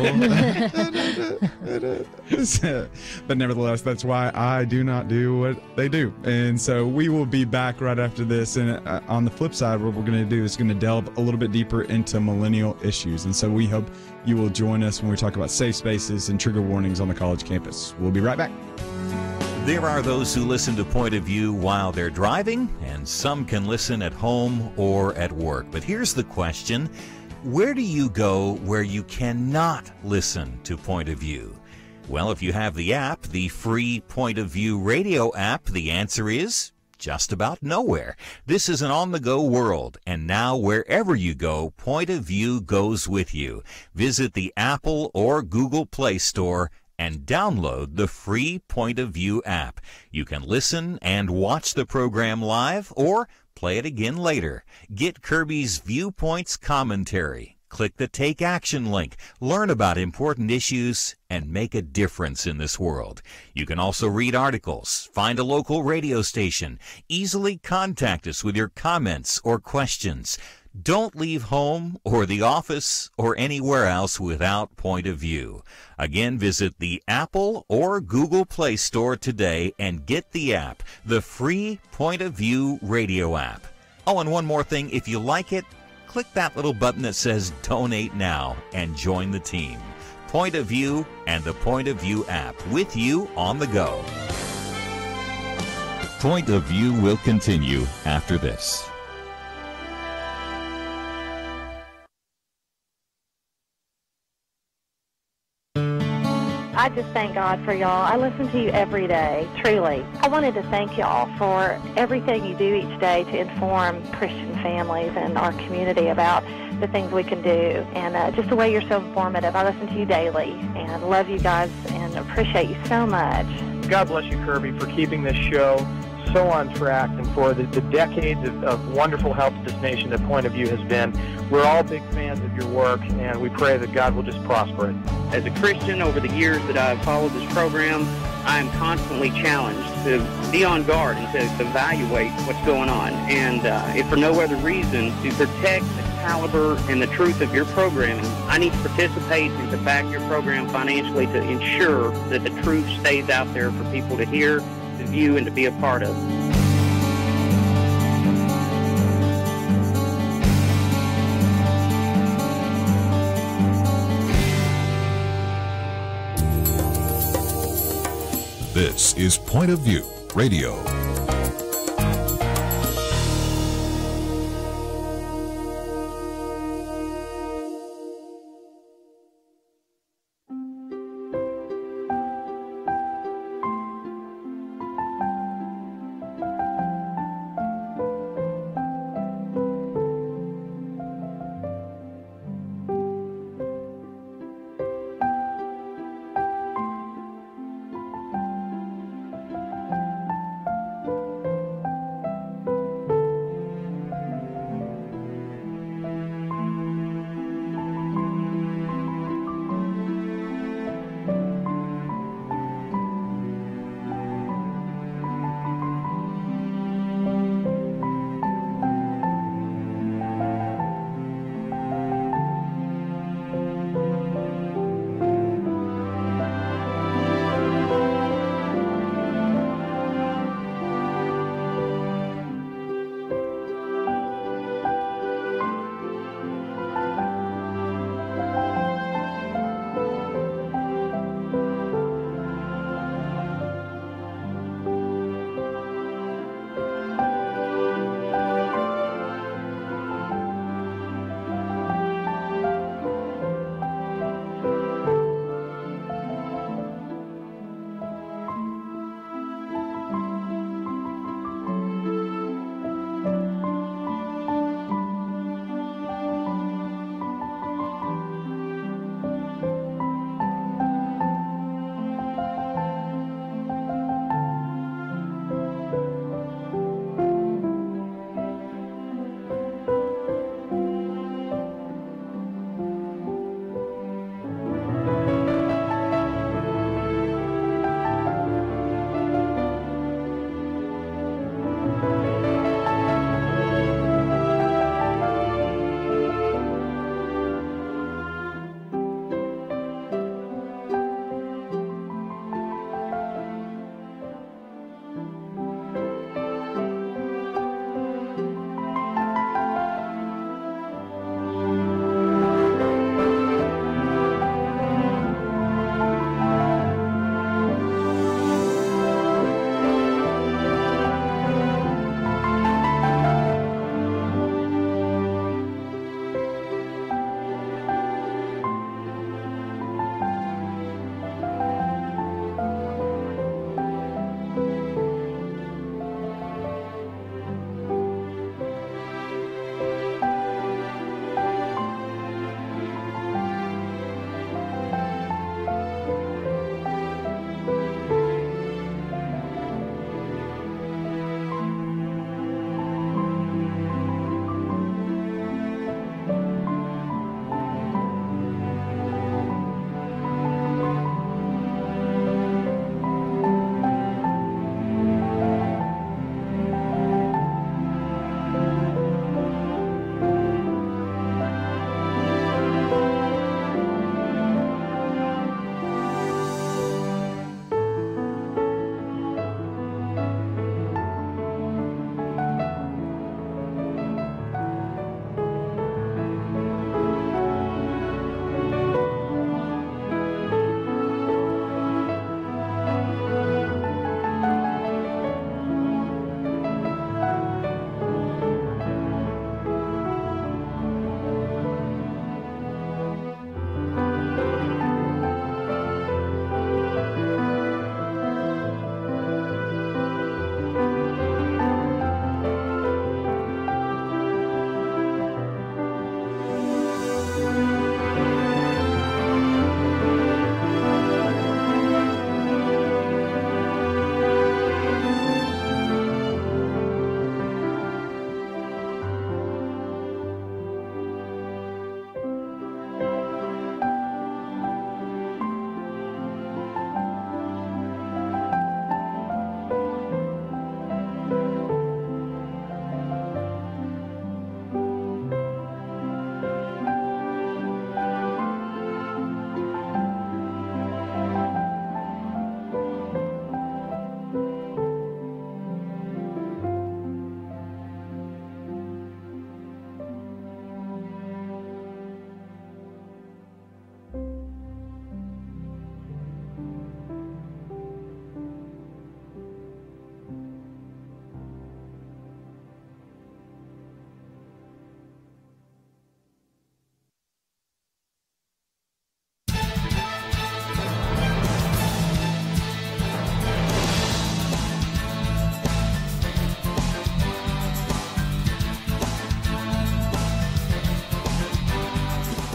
But nevertheless, that's why I do not do what they do. And so we will be back right after this. And on the flip side, what we're going to do is going to delve a little bit deeper into millennial issues. And so we hope you will join us when we talk about safe spaces and trigger warnings on the college campus. We'll be right back. There are those who listen to Point of View while they're driving, and some can listen at home or at work. But here's the question: where do you go where you cannot listen to Point of View? Well, if you have the app, the free Point of View radio app, the answer is just about nowhere. This is an on-the-go world, and now wherever you go, Point of View goes with you. Visit the Apple or Google Play Store and download the free Point of View app. You can listen and watch the program live or play it again later. Get Kerby's Viewpoints commentary. Click the Take Action link. Learn about important issues and make a difference in this world. You can also read articles, find a local radio station, easily contact us with your comments or questions. Don't leave home or the office or anywhere else without Point of View. Again, visit the Apple or Google Play Store today and get the app, the free Point of View radio app. Oh, and one more thing, if you like it, click that little button that says Donate Now and join the team. Point of View and the Point of View app, with you on the go. Point of View will continue after this. I just thank God for y'all. I listen to you every day, truly. I wanted to thank y'all for everything you do each day to inform Christian families and our community about the things we can do, and just the way you're so informative. I listen to you daily and love you guys and appreciate you so much. God bless you, Kerby, for keeping this show so on track and for the decades of wonderful help to this nation that Point of View has been. We're all big fans of your work, and we pray that God will just prosper it. As a Christian, over the years that I've followed this program, I am constantly challenged to be on guard and to evaluate what's going on. And if for no other reason, to protect the caliber and the truth of your programming, I need to participate and to back your program financially to ensure that the truth stays out there for people to hear, to view, and to be a part of. This is Point of View Radio.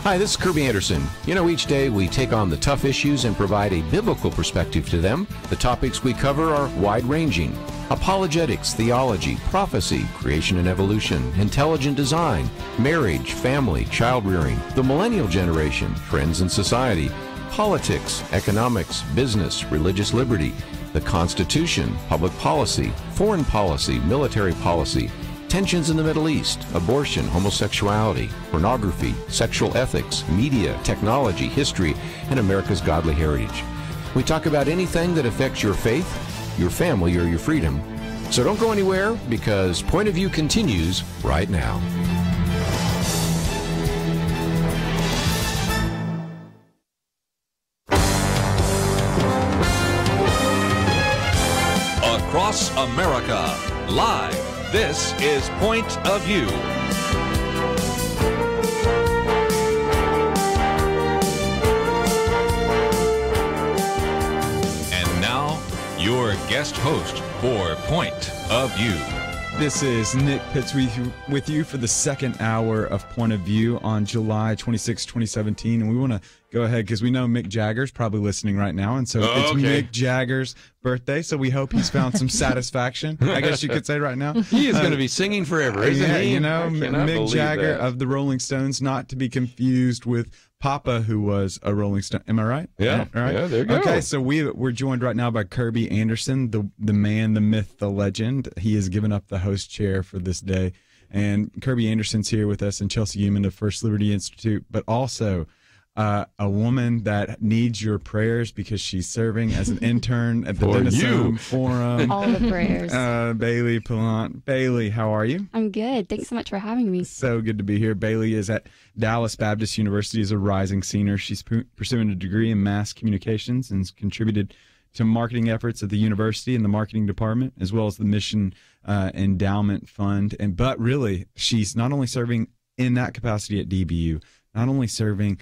Hi, this is Kerby Anderson. You know, each day we take on the tough issues and provide a biblical perspective to them. The topics we cover are wide-ranging. Apologetics, theology, prophecy, creation and evolution, intelligent design, marriage, family, child-rearing, the millennial generation, trends in society, politics, economics, business, religious liberty, the Constitution, public policy, foreign policy, military policy, tensions in the Middle East, abortion, homosexuality, pornography, sexual ethics, media, technology, history, and America's godly heritage. We talk about anything that affects your faith, your family, or your freedom. So don't go anywhere, because Point of View continues right now. Across America, live. This is Point of View. And now, your guest host for Point of View. This is Nick Pitts with you for the second hour of Point of View on July 26, 2017. And we want to go ahead because we know Mick Jagger's probably listening right now. And so it's Mick Jagger's birthday. So we hope he's found some satisfaction, I guess you could say right now. He is going to be singing forever, isn't he? You know, Mick Jagger of the Rolling Stones, not to be confused with Papa, who was a Rolling Stone. Am I right? Yeah. Right? Yeah, there you go. Okay, so we're joined right now by Kerby Anderson, the man, the myth, the legend. He has given up the host chair for this day. And Kerby Anderson's here with us, and Chelsey Youman of First Liberty Institute, but also a woman that needs your prayers because she's serving as an intern at the Denison Forum. All the prayers. Bailey Pillant. Bailey, how are you? I'm good. Thanks so much for having me. So good to be here. Bailey is at Dallas Baptist University as a rising senior. She's pursuing a degree in mass communications and has contributed to marketing efforts at the university in the marketing department, as well as the Mission Endowment Fund. But really, she's not only serving in that capacity at DBU, not only serving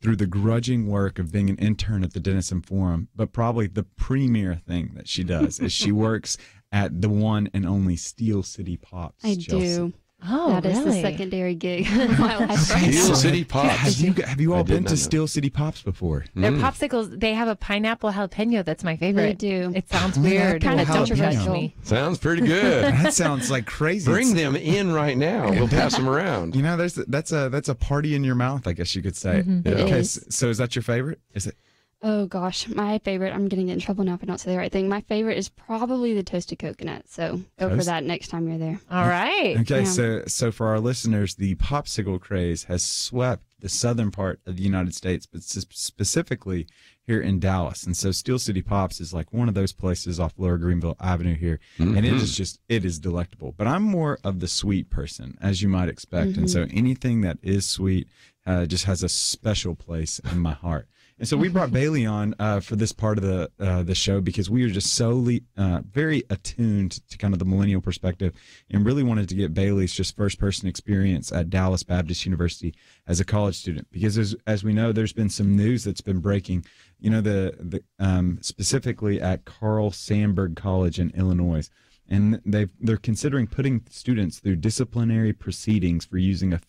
through the grudging work of being an intern at the Denison Forum, but probably the premier thing that she does is she works at the one and only Steel City Pops. I Chelsey. do. Oh, that is the really? secondary gig of my life right Steel now. City Pops. Have you all been to Steel City Pops before? Their popsicles, they have a pineapple jalapeno. That's my favorite. They do. It sounds weird. Kind of Pineapple Don't judge jalapeno. me. Sounds pretty good. That sounds like crazy. Bring them in right now. We'll pass them around. You know, that's a party in your mouth, I guess you could say. It Okay, is. so is that your favorite? Is it? Oh gosh, my favorite. I'm going to get in trouble now if I don't say the right thing. My favorite is probably the toasted coconut. So go for that next time you're there. All right. Okay, Yeah. so for our listeners, the popsicle craze has swept the southern part of the United States, but specifically here in Dallas. And so Steel City Pops is like one of those places off Lower Greenville Avenue here, and it is delectable. But I'm more of the sweet person, as you might expect, and so anything that is sweet just has a special place in my heart. And so we brought Bailey on for this part of the show because we are just solely very attuned to kind of the millennial perspective and really wanted to get Bailey's just first-person experience at Dallas Baptist University as a college student. Because as we know, there's been some news that's been breaking, you know, specifically at Carl Sandburg College in Illinois. And they're considering putting students through disciplinary proceedings for using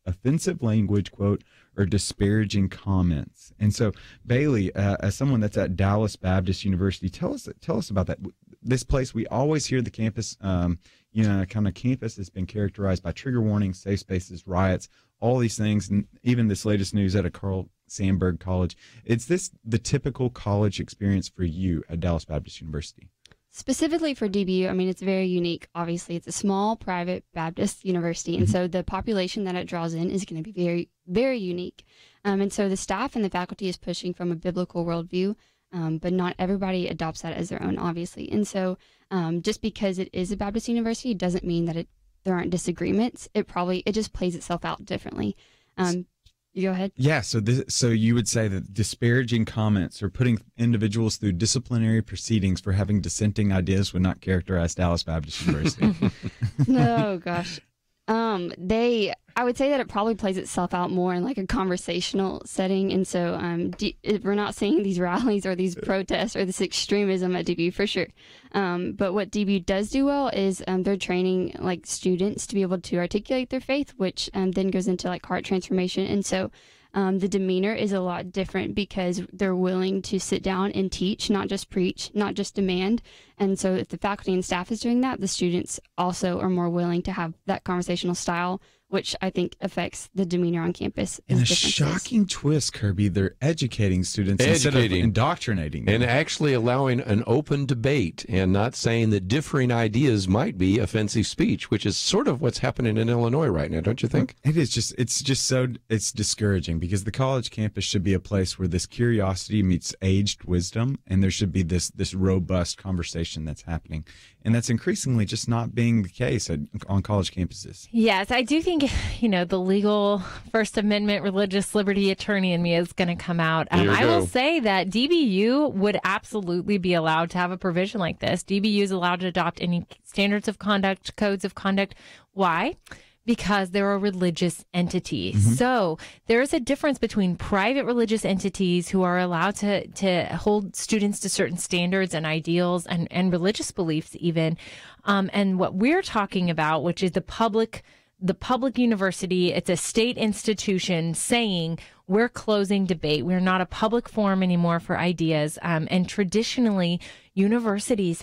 offensive language, quote, or disparaging comments. And so, Bailey, as someone that's at Dallas Baptist University, tell us about that. This place, we always hear the campus, kind of campus has been characterized by trigger warnings, safe spaces, riots, all these things, and even this latest news at a Carl Sandburg College. Is this the typical college experience for you at Dallas Baptist University? Specifically for DBU, I mean, it's very unique. Obviously, it's a small private Baptist university, and so the population that it draws in is going to be very, very unique. And so the staff and the faculty is pushing from a biblical worldview, but not everybody adopts that as their own, obviously. And so just because it is a Baptist university doesn't mean that there aren't disagreements. It just plays itself out differently. You go ahead. Yeah, so you would say that disparaging comments or putting individuals through disciplinary proceedings for having dissenting ideas would not characterize Dallas Baptist University. Oh, gosh. I would say that it probably plays itself out more in like a conversational setting. And so we're not seeing these rallies or these protests or this extremism at DBU for sure. But what DBU does do well is they're training like students to be able to articulate their faith, which then goes into like heart transformation. And so the demeanor is a lot different because they're willing to sit down and teach, not just preach, not just demand. And so if the faculty and staff is doing that, the students also are more willing to have that conversational style, which I think affects the demeanor on campus. In a shocking twist, Kerby, they're educating students instead of indoctrinating them. And actually allowing an open debate and not saying that differing ideas might be offensive speech, which is sort of what's happening in Illinois right now, don't you think? It is just, it's discouraging because the college campus should be a place where this curiosity meets aged wisdom, and there should be this robust conversation that's happening. And that's increasingly just not being the case on college campuses. Yes, I do think, the legal First Amendment religious liberty attorney in me is going to come out. I will say that DBU would absolutely be allowed to have a provision like this. DBU is allowed to adopt any standards of conduct, codes of conduct. Why? Because they're a religious entity. Mm-hmm. So there is a difference between private religious entities who are allowed to hold students to certain standards and ideals and religious beliefs even. And what we're talking about, which is the public university, it's a state institution saying we're closing debate. We're not a public forum anymore for ideas. And traditionally, universities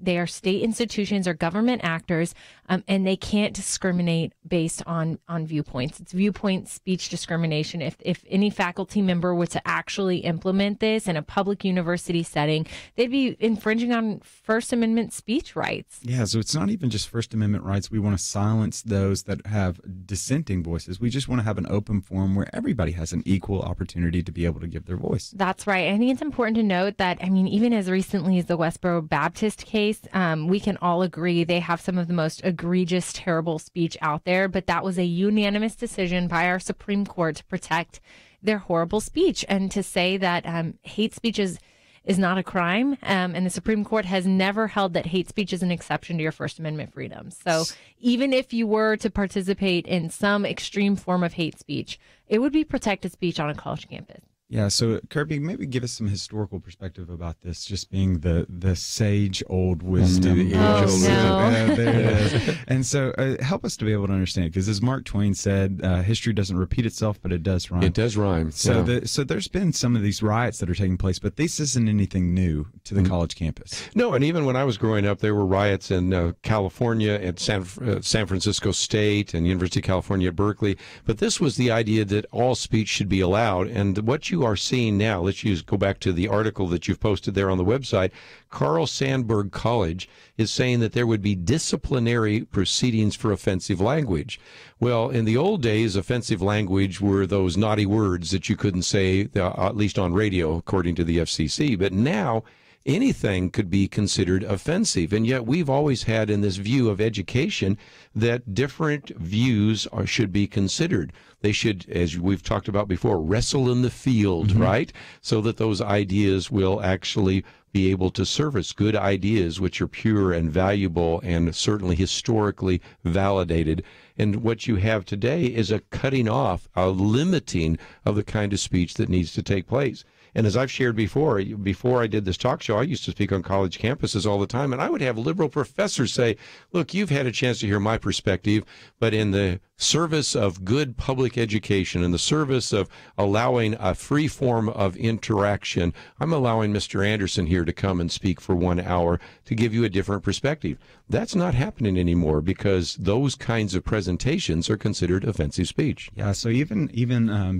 they are state institutions or government actors, and they can't discriminate based on viewpoints. It's viewpoint speech discrimination. If any faculty member were to actually implement this in a public university setting, they'd be infringing on First Amendment speech rights. Yeah, so it's not even just First Amendment rights. We want to silence those that have dissenting voices. We just want to have an open forum where everybody has an equal opportunity to be able to give their voice. That's right. I think it's important to note that, even as recently as the Westboro Baptist case, we can all agree they have some of the most egregious, terrible speech out there, but that was a unanimous decision by our Supreme Court to protect their horrible speech and to say that hate speech is not a crime. And the Supreme Court has never held that hate speech is an exception to your First Amendment freedoms. So even if you were to participate in some extreme form of hate speech, it would be protected speech on a college campus. Yeah, so Kerby, maybe give us some historical perspective about this, just being the sage old wisdom. There it is. And so help us to be able to understand, because as Mark Twain said, history doesn't repeat itself, but it does rhyme. It does rhyme. So so there's been some of these riots that are taking place, but this isn't anything new to the college campus. No, and even when I was growing up, there were riots in California at San Francisco State and University of California at Berkeley. But this was the idea that all speech should be allowed. And what you are seeing now, go back to the article that you've posted there on the website. Carl Sandburg College is saying that there would be disciplinary proceedings for offensive language. Well, in the old days, offensive language were those naughty words that you couldn't say, at least on radio, according to the FCC. But now, anything could be considered offensive. And yet we've always had in this view of education that different views should be considered. They should, as we've talked about before, wrestle in the field, right? So that those ideas will actually be able to surface good ideas which are pure and valuable and certainly historically validated. And what you have today is a cutting off, a limiting of the kind of speech that needs to take place. And as I've shared before I did this talk show, I used to speak on college campuses all the time, and I would have liberal professors say, look, you've had a chance to hear my perspective, but in the service of good public education, in the service of allowing a free form of interaction, I'm allowing Mr. Anderson here to come and speak for 1 hour to give you a different perspective. That's not happening anymore because those kinds of presentations are considered offensive speech. Yeah, so even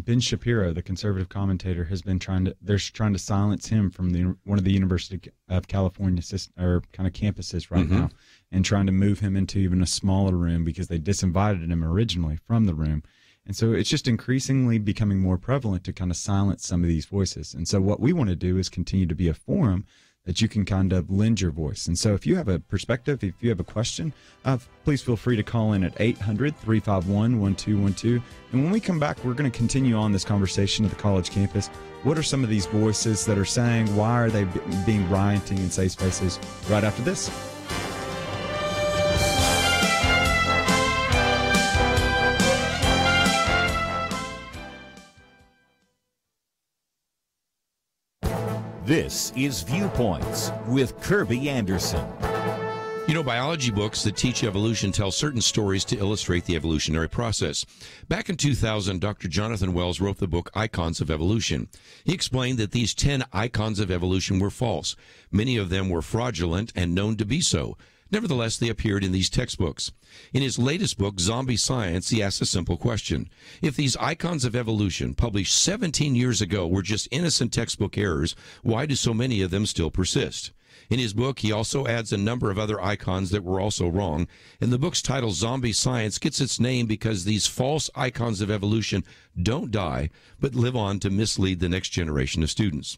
Ben Shapiro, the conservative commentator, has been trying to silence him from one of the University of California campuses right now, and trying to move him into even a smaller room because they disinvited him originally from the room. And so it's just increasingly becoming more prevalent to kind of silence some of these voices. And so what we want to do is continue to be a forum that you can kind of lend your voice. And so if you have a perspective, if you have a question, please feel free to call in at 800-351-1212. And when we come back, we're going to continue on this conversation at the college campus. What are some of these voices that are saying? Why are they being rioting in safe spaces? Right after this. This is Viewpoints with Kerby Anderson. You know, biology books that teach evolution tell certain stories to illustrate the evolutionary process. Back in 2000, Dr. Jonathan Wells wrote the book Icons of Evolution. He explained that these 10 icons of evolution were false. Many of them were fraudulent and known to be so. Nevertheless, they appeared in these textbooks. In his latest book, Zombie Science, he asks a simple question. If these icons of evolution, published 17 years ago, were just innocent textbook errors, why do so many of them still persist? In his book, he also adds a number of other icons that were also wrong. And the book's title, Zombie Science, gets its name because these false icons of evolution don't die, but live on to mislead the next generation of students.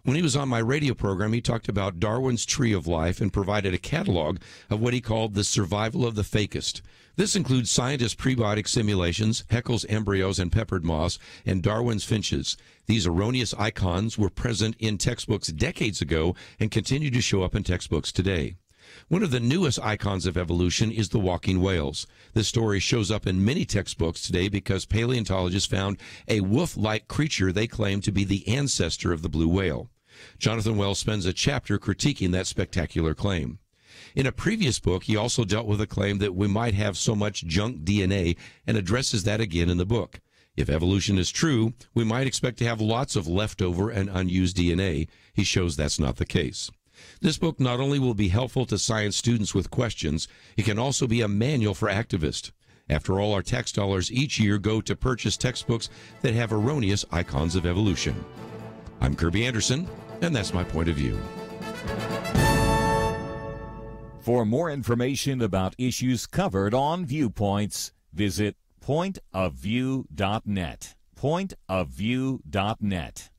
When he was on my radio program, he talked about Darwin's Tree of Life and provided a catalog of what he called the survival of the fakest. This includes scientists' prebiotic simulations, Haeckel's embryos and peppered moths, and Darwin's finches. These erroneous icons were present in textbooks decades ago and continue to show up in textbooks today. One of the newest icons of evolution is the walking whales. This story shows up in many textbooks today because paleontologists found a wolf-like creature they claim to be the ancestor of the blue whale. Jonathan Wells spends a chapter critiquing that spectacular claim. In a previous book, he also dealt with a claim that we might have so much junk DNA and addresses that again in the book. If evolution is true, we might expect to have lots of leftover and unused DNA. He shows that's not the case. This book not only will be helpful to science students with questions, it can also be a manual for activists. After all, our tax dollars each year go to purchase textbooks that have erroneous icons of evolution. I'm Kerby Anderson, and that's my point of view. For more information about issues covered on Viewpoints, visit pointofview.net. Pointofview.net.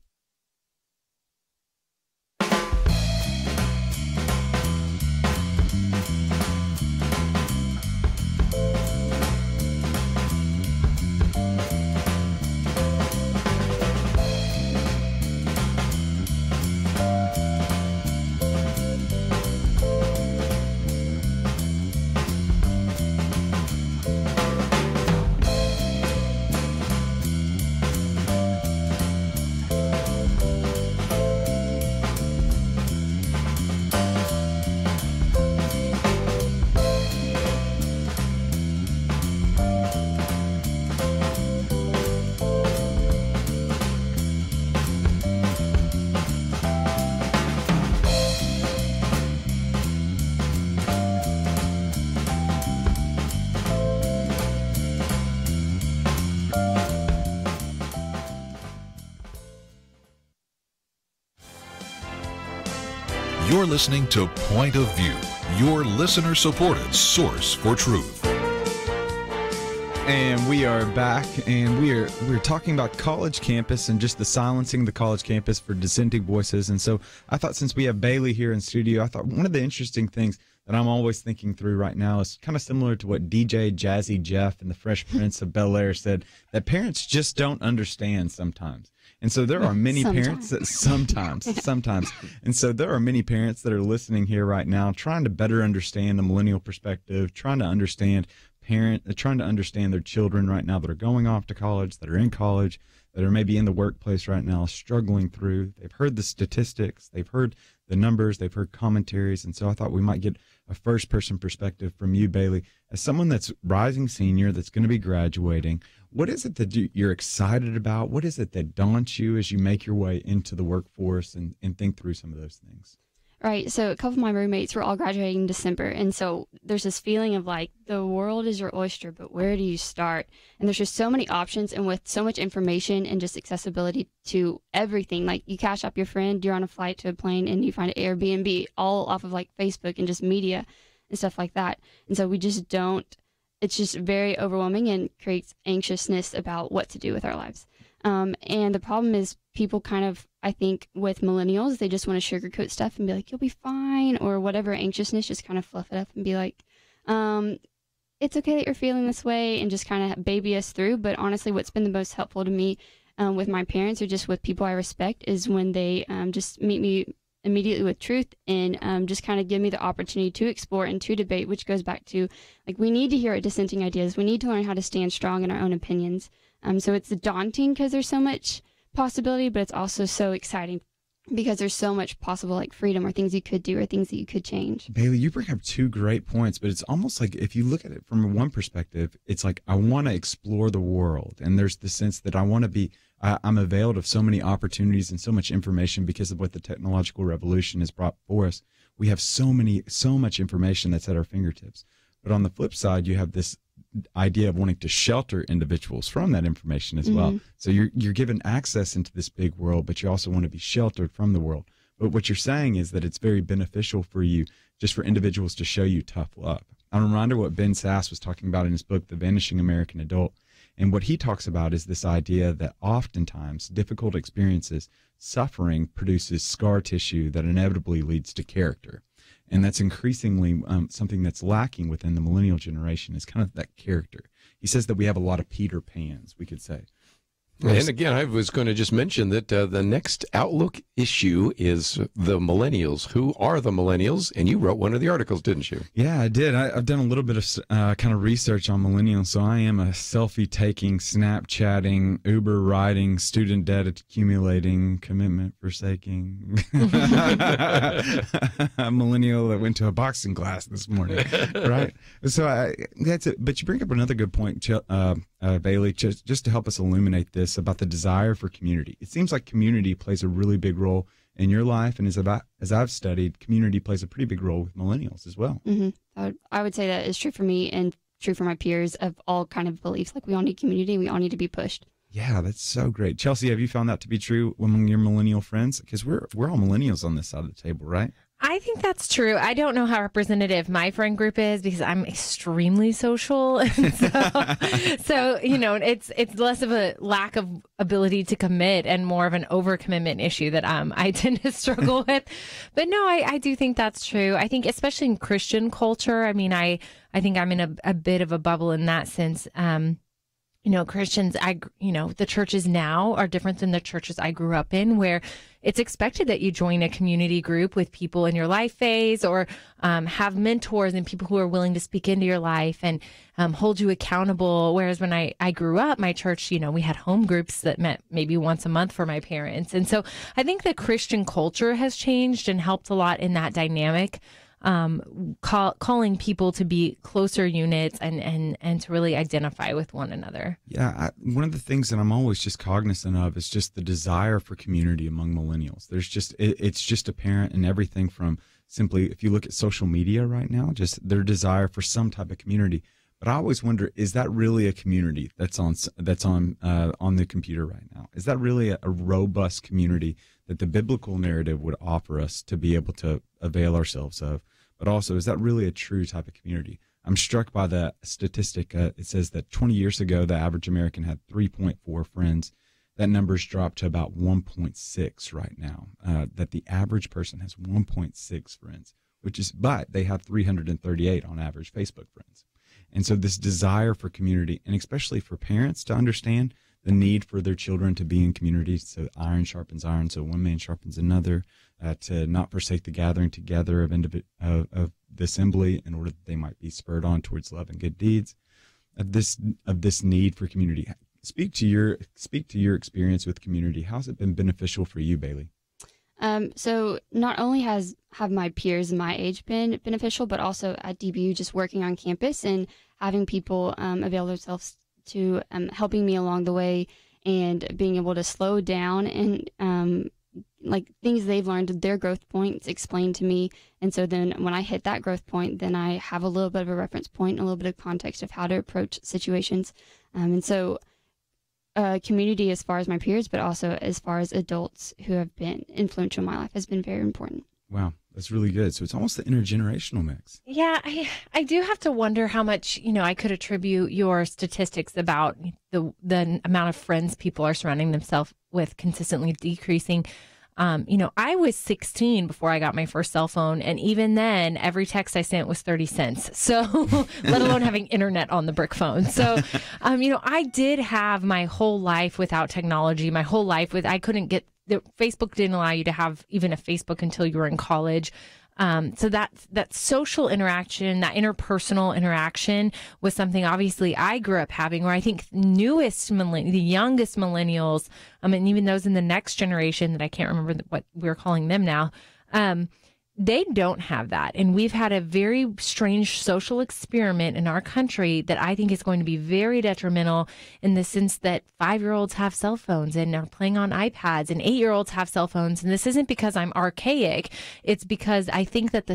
You're listening to Point of View, your listener-supported source for truth. And we are back, and we're talking about college campus and just the silencing the college campus for dissenting voices. And so I thought, since we have Bailey here in studio, I thought one of the interesting things that I'm always thinking through right now is kind of similar to what DJ Jazzy Jeff and the Fresh Prince of Bel-Air said, that parents just don't understand sometimes. And so there are many parents that sometimes. And so there are many parents that are listening here right now trying to better understand the millennial perspective, trying to understand their children right now that are going off to college, that are in college, that are maybe in the workplace right now, struggling through. They've heard the statistics, they've heard the numbers, they've heard commentaries. And so I thought we might get a first-person perspective from you, Bailey, as someone that's rising senior, that's going to be graduating. What is it that you're excited about? What is it that daunts you as you make your way into the workforce and think through some of those things? Right. So a couple of my roommates were all graduating in December. And so there's this feeling of like, the world is your oyster, but where do you start? And there's just so many options, and with so much information and just accessibility to everything. Like, you cash up your friend, you're on a flight to a plane, and you find an Airbnb all off of like Facebook and just media and stuff like that. And so we just don't, it's just very overwhelming and creates anxiousness about what to do with our lives. And the problem is, people kind of, I think with millennials, they just want to sugarcoat stuff and be like, you'll be fine, or whatever anxiousness, just kind of fluff it up and be like, it's okay that you're feeling this way, and just kind of baby us through. But honestly, what's been the most helpful to me with my parents, or just with people I respect, is when they just meet me immediately with truth and just kind of give me the opportunity to explore and to debate, which goes back to, like, we need to hear dissenting ideas. We need to learn how to stand strong in our own opinions. So it's daunting because there's so much possibility, but it's also so exciting because there's so much possible like freedom or things you could do or things that you could change. Bailey, you bring up two great points, but it's almost like if you look at it from one perspective, it's like I want to explore the world. And there's the sense that I want to be, I'm availed of so many opportunities and so much information because of what the technological revolution has brought for us. We have so much information that's at our fingertips. But on the flip side, you have this idea of wanting to shelter individuals from that information as well. So you're given access into this big world, but you also want to be sheltered from the world. But what you're saying is that it's very beneficial for you, just for individuals to show you tough love. I'm reminded what Ben Sass was talking about in his book, The Vanishing American Adult. And what he talks about is this idea that oftentimes difficult experiences, suffering produces scar tissue that inevitably leads to character. And that's increasingly something that's lacking within the millennial generation is kind of that character. He says that we have a lot of Peter Pans, we could say. And again, I was going to just mention that the next Outlook issue is the millennials. Who are the millennials? And you wrote one of the articles, didn't you? Yeah, I did. I've done a little bit of kind of research on millennials. So I am a selfie-taking, Snapchatting, Uber riding, student debt accumulating, commitment forsaking. A millennial that went to a boxing class this morning, right? So that's it. But you bring up another good point, Bailey, just to help us illuminate this about the desire for community. It seems like community plays a really big role in your life, and as I've studied, community plays a pretty big role with millennials as well. I would say that is true for me and true for my peers of all kind of beliefs. Like we all need community, we all need to be pushed. Yeah, that's so great. Chelsey, have you found that to be true among your millennial friends? Because we're all millennials on this side of the table, right? I think that's true. I don't know how representative my friend group is because I'm extremely social. And so, it's less of a lack of ability to commit and more of an overcommitment issue that I tend to struggle with. But no, I do think that's true. I think especially in Christian culture, I mean, I think I'm in a bit of a bubble in that sense. Christians, the churches now are different than the churches I grew up in, where it's expected that you join a community group with people in your life phase or have mentors and people who are willing to speak into your life and hold you accountable. Whereas when I grew up, my church, we had home groups that met maybe once a month for my parents. And so I think the Christian culture has changed and helped a lot in that dynamic. Calling people to be closer units and to really identify with one another. Yeah, one of the things that I'm always just cognizant of is just the desire for community among millennials. It's just apparent in everything from simply, if you look at social media right now, just their desire for some type of community. But I always wonder, is that really a community that's on the computer right now? Is that really a robust community that the biblical narrative would offer us to be able to avail ourselves of? But also, is that really a true type of community? I'm struck by the statistic. It says that 20 years ago, the average American had 3.4 friends. That number's dropped to about 1.6 right now. That the average person has 1.6 friends, but they have 338 on average Facebook friends. And so this desire for community, and especially for parents to understand the need for their children to be in community, so iron sharpens iron, so one man sharpens another, to not forsake the gathering together of the assembly in order that they might be spurred on towards love and good deeds, of this need for community. Speak to your experience with community. How's it been beneficial for you, Bailey? So not only have my peers my age been beneficial, but also at DBU, just working on campus and having people avail themselves to helping me along the way and being able to slow down and like things they've learned, their growth points explained to me. And so then when I hit that growth point, then I have a little bit of a reference point and a little bit of context of how to approach situations. And so community as far as my peers, but also as far as adults who have been influential in my life has been very important. Wow, that's really good. So it's almost the intergenerational mix. Yeah, I do have to wonder how much, I could attribute your statistics about the amount of friends people are surrounding themselves with consistently decreasing. I was 16 before I got my first cell phone. And even then, every text I sent was 30 cents. So let alone having internet on the brick phone. So, I did have my whole life without technology, my whole life I couldn't get Facebook didn't allow you to have even a Facebook until you were in college. So that social interaction, that interpersonal interaction was something obviously I grew up having, where I think the youngest millennials, and even those in the next generation that I can't remember what we're calling them now, they don't have that. And we've had a very strange social experiment in our country that I think is going to be very detrimental, in the sense that 5-year-olds have cell phones and are playing on iPads, and 8-year-olds have cell phones. And this isn't because I'm archaic. It's because I think that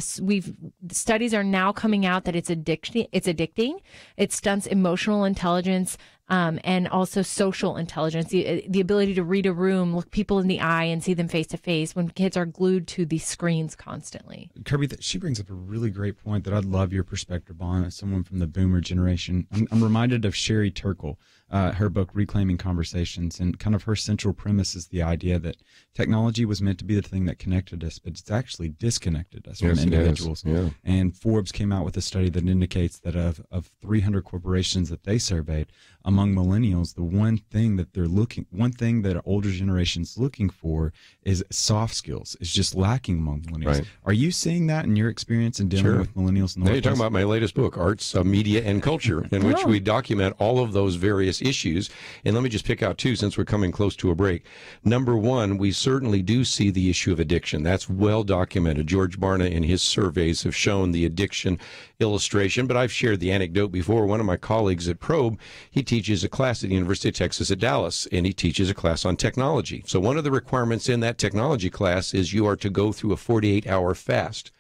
studies are now coming out that it's addicting. It stunts emotional intelligence, and also social intelligence, the ability to read a room, look people in the eye, and see them face to face when kids are glued to the screens constantly. Kerby, she brings up a really great point that I'd love your perspective on, as someone from the boomer generation. I'm reminded of Sherry Turkle, her book Reclaiming Conversations, and kind of her central premise is the idea that technology was meant to be the thing that connected us, but it's actually disconnected us from individuals. Yeah. And Forbes came out with a study that indicates that of 300 corporations that they surveyed, among millennials, the one thing that older generations looking for is soft skills. Is just lacking among millennials. Right. Are you seeing that in your experience in dealing with millennials? Now you're talking about my latest book, Arts, Media, and Culture, in which we document all of those various issues. And let me just pick out two, since we're coming close to a break. Number one, we certainly do see the issue of addiction. That's well documented. George Barna in his surveys have shown the addiction illustration, but I've shared the anecdote before. One of my colleagues at Probe, he teaches a class at the University of Texas at Dallas, and he teaches a class on technology. So one of the requirements in that technology class is you are to go through a 48-hour fast.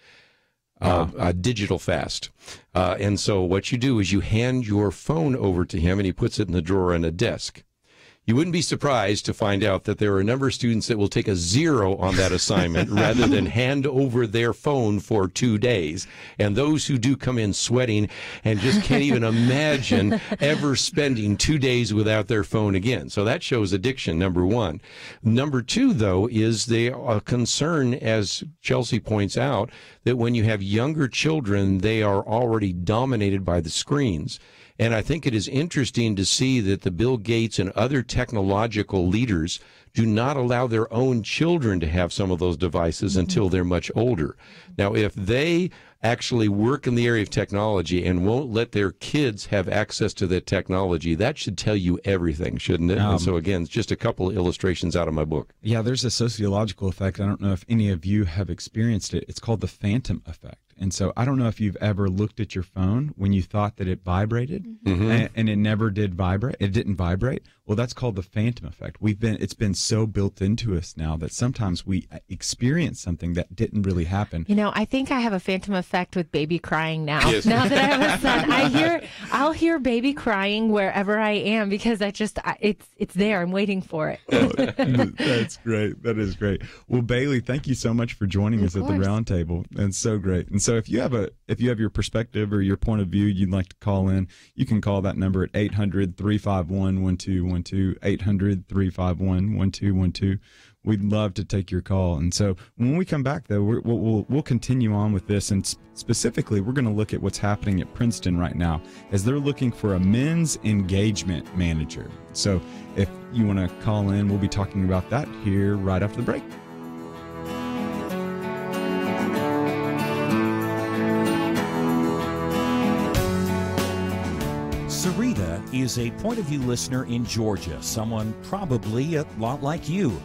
A digital fast. And so what you do is you hand your phone over to him, and he puts it in the drawer on a desk. You wouldn't be surprised to find out that there are a number of students that will take a 0 on that assignment rather than hand over their phone for 2 days. And those who do come in sweating and just can't even imagine ever spending 2 days without their phone again. So that shows addiction, number one. Number two, though, is the concern, as Chelsey points out, that when you have younger children, they are already dominated by the screens. And I think it is interesting to see that the Bill Gates and other technological leaders do not allow their own children to have some of those devices until they're much older. Now, if they actually work in the area of technology and won't let their kids have access to that technology, that should tell you everything, shouldn't it? And so, again, it's just a couple of illustrations out of my book. Yeah, there's a sociological effect. I don't know if any of you have experienced it. It's called the phantom effect. And so I don't know if you've ever looked at your phone when you thought that it vibrated and it never did vibrate. It didn't vibrate. Well, that's called the phantom effect. It's been so built into us now that sometimes we experience something that didn't really happen. You know, I think I have a phantom effect with baby crying now. Yes. Now that I have a son, I'll hear baby crying wherever I am, because it's there. I'm waiting for it. That's great. That is great. Well, Bailey, thank you so much for joining us at the round table. It's so great. And so if you have your perspective or your point of view you'd like to call in, you can call that number at 800-351-1212, 800-351-1212. We'd love to take your call. And so when we come back, though, we'll continue on with this. And specifically, we're going to look at what's happening at Princeton right now as they're looking for a men's engagement manager. So if you want to call in, we'll be talking about that here right after the break. Sarita is a Point of View listener in Georgia, someone probably a lot like you.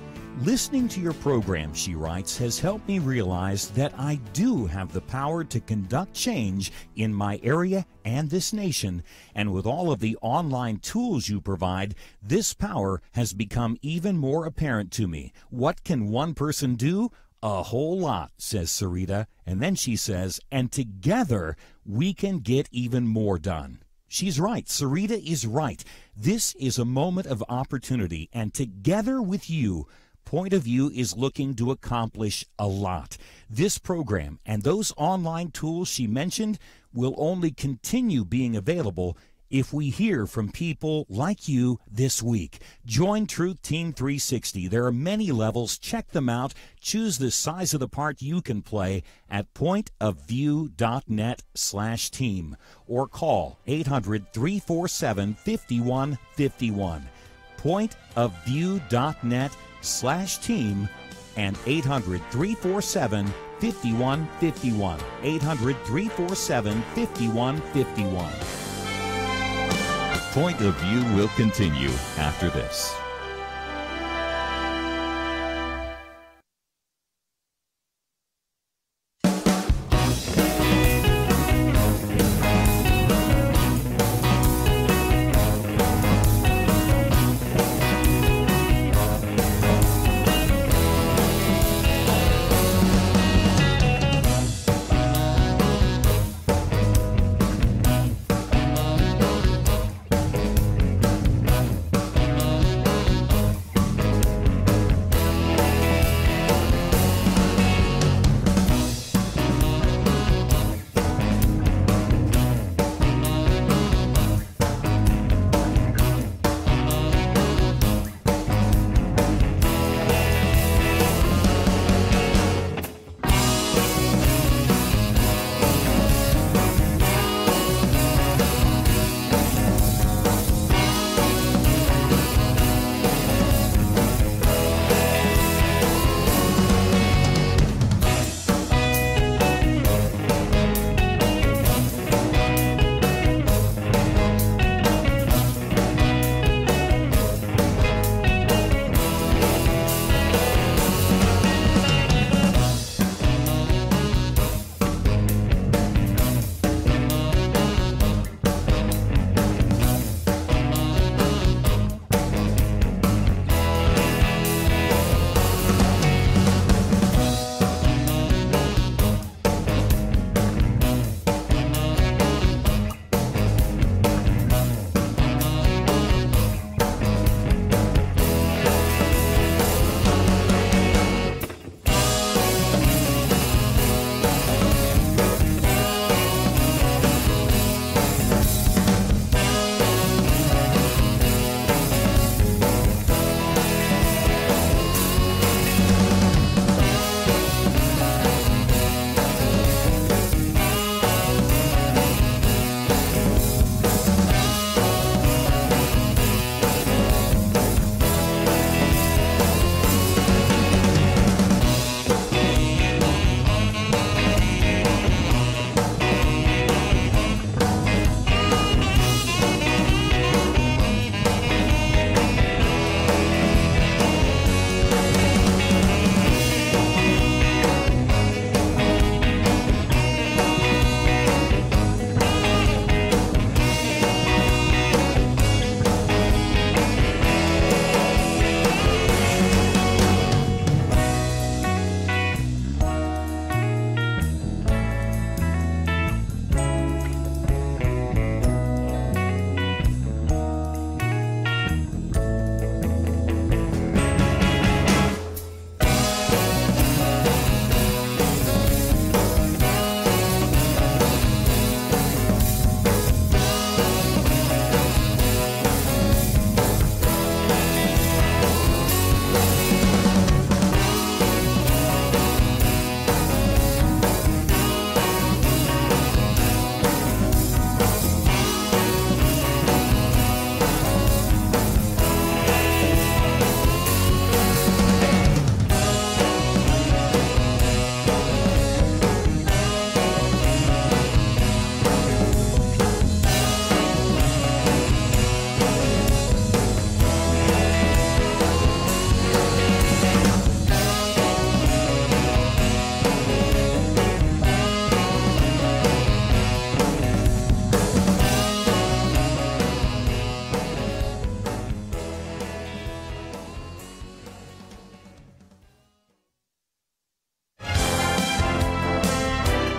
Listening to your program, she writes, has helped me realize that I do have the power to conduct change in my area and this nation. And with all of the online tools you provide, this power has become even more apparent to me. What can one person do? A whole lot, says Sarita. And then she says, and together we can get even more done. She's right. Sarita is right. This is a moment of opportunity, and together with you, Point of View is looking to accomplish a lot. This program and those online tools she mentioned will only continue being available if we hear from people like you this week. Join Truth Team 360. There are many levels. Check them out. Choose the size of the part you can play at pointofview.net/team or call 800-347-5151. Pointofview.net/team and 800-347-5151. 5151. 800-347-5151. Point of View will continue after this.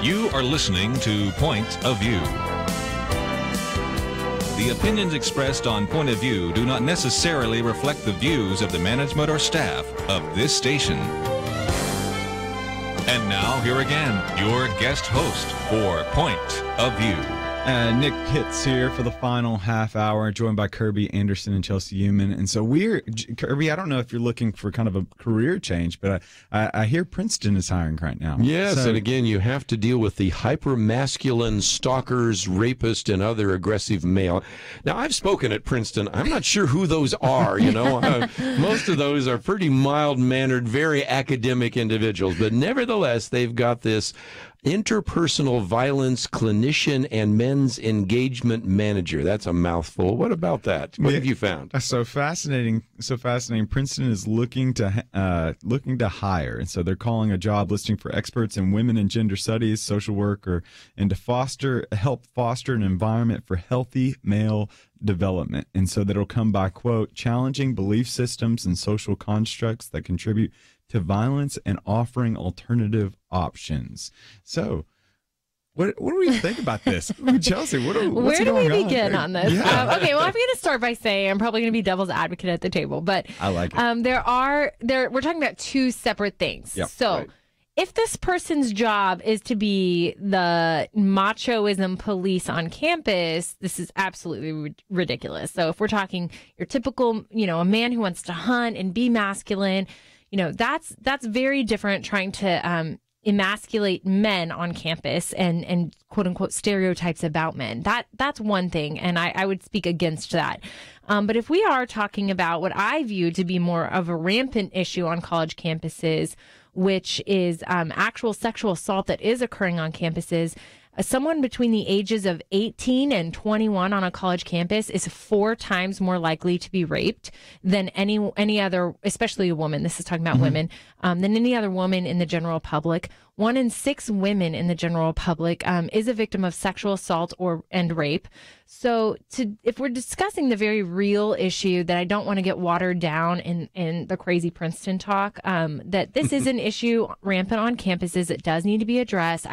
You are listening to Point of View. The opinions expressed on Point of View do not necessarily reflect the views of the management or staff of this station. And now, here again, your guest host for Point of View. Nick Hitz here for the final half hour, joined by Kerby Anderson and Chelsey Youman. And so Kerby, I don't know if you're looking for kind of a career change, but I hear Princeton is hiring right now. Yes, and again, you have to deal with the hyper-masculine stalkers, rapists, and other aggressive male. Now, I've spoken at Princeton. I'm not sure who those are, most of those are pretty mild-mannered, very academic individuals, but nevertheless, they've got this interpersonal violence clinician and men's engagement manager. That's a mouthful. What about that? What have you found? So fascinating. Princeton is looking to hire, and so they're calling a job listing for experts in women and gender studies, social work, and to help foster an environment for healthy male development. And so that'll come by, quote, challenging belief systems and social constructs that contribute to violence and offering alternative options. So, what do we think about this? Chelsey, what's where do we begin on this? Yeah. Okay, well, I'm going to start by saying I'm probably going to be devil's advocate at the table, but I like it. We're talking about two separate things. Yep, so, right. If this person's job is to be the machoism police on campus, this is absolutely ridiculous. So, if we're talking your typical, a man who wants to hunt and be masculine, that's very different, trying to emasculate men on campus and quote unquote stereotypes about men. That's one thing, and I would speak against that. But if we are talking about what I view to be more of a rampant issue on college campuses, which is actual sexual assault that is occurring on campuses, someone between the ages of 18 and 21 on a college campus is 4 times more likely to be raped than any other, especially a woman. This is talking about women, than any other woman in the general public. 1 in 6 women in the general public is a victim of sexual assault and rape. So if we're discussing the very real issue that I don't want to get watered down in the crazy Princeton talk, that this is an issue rampant on campuses. It does need to be addressed.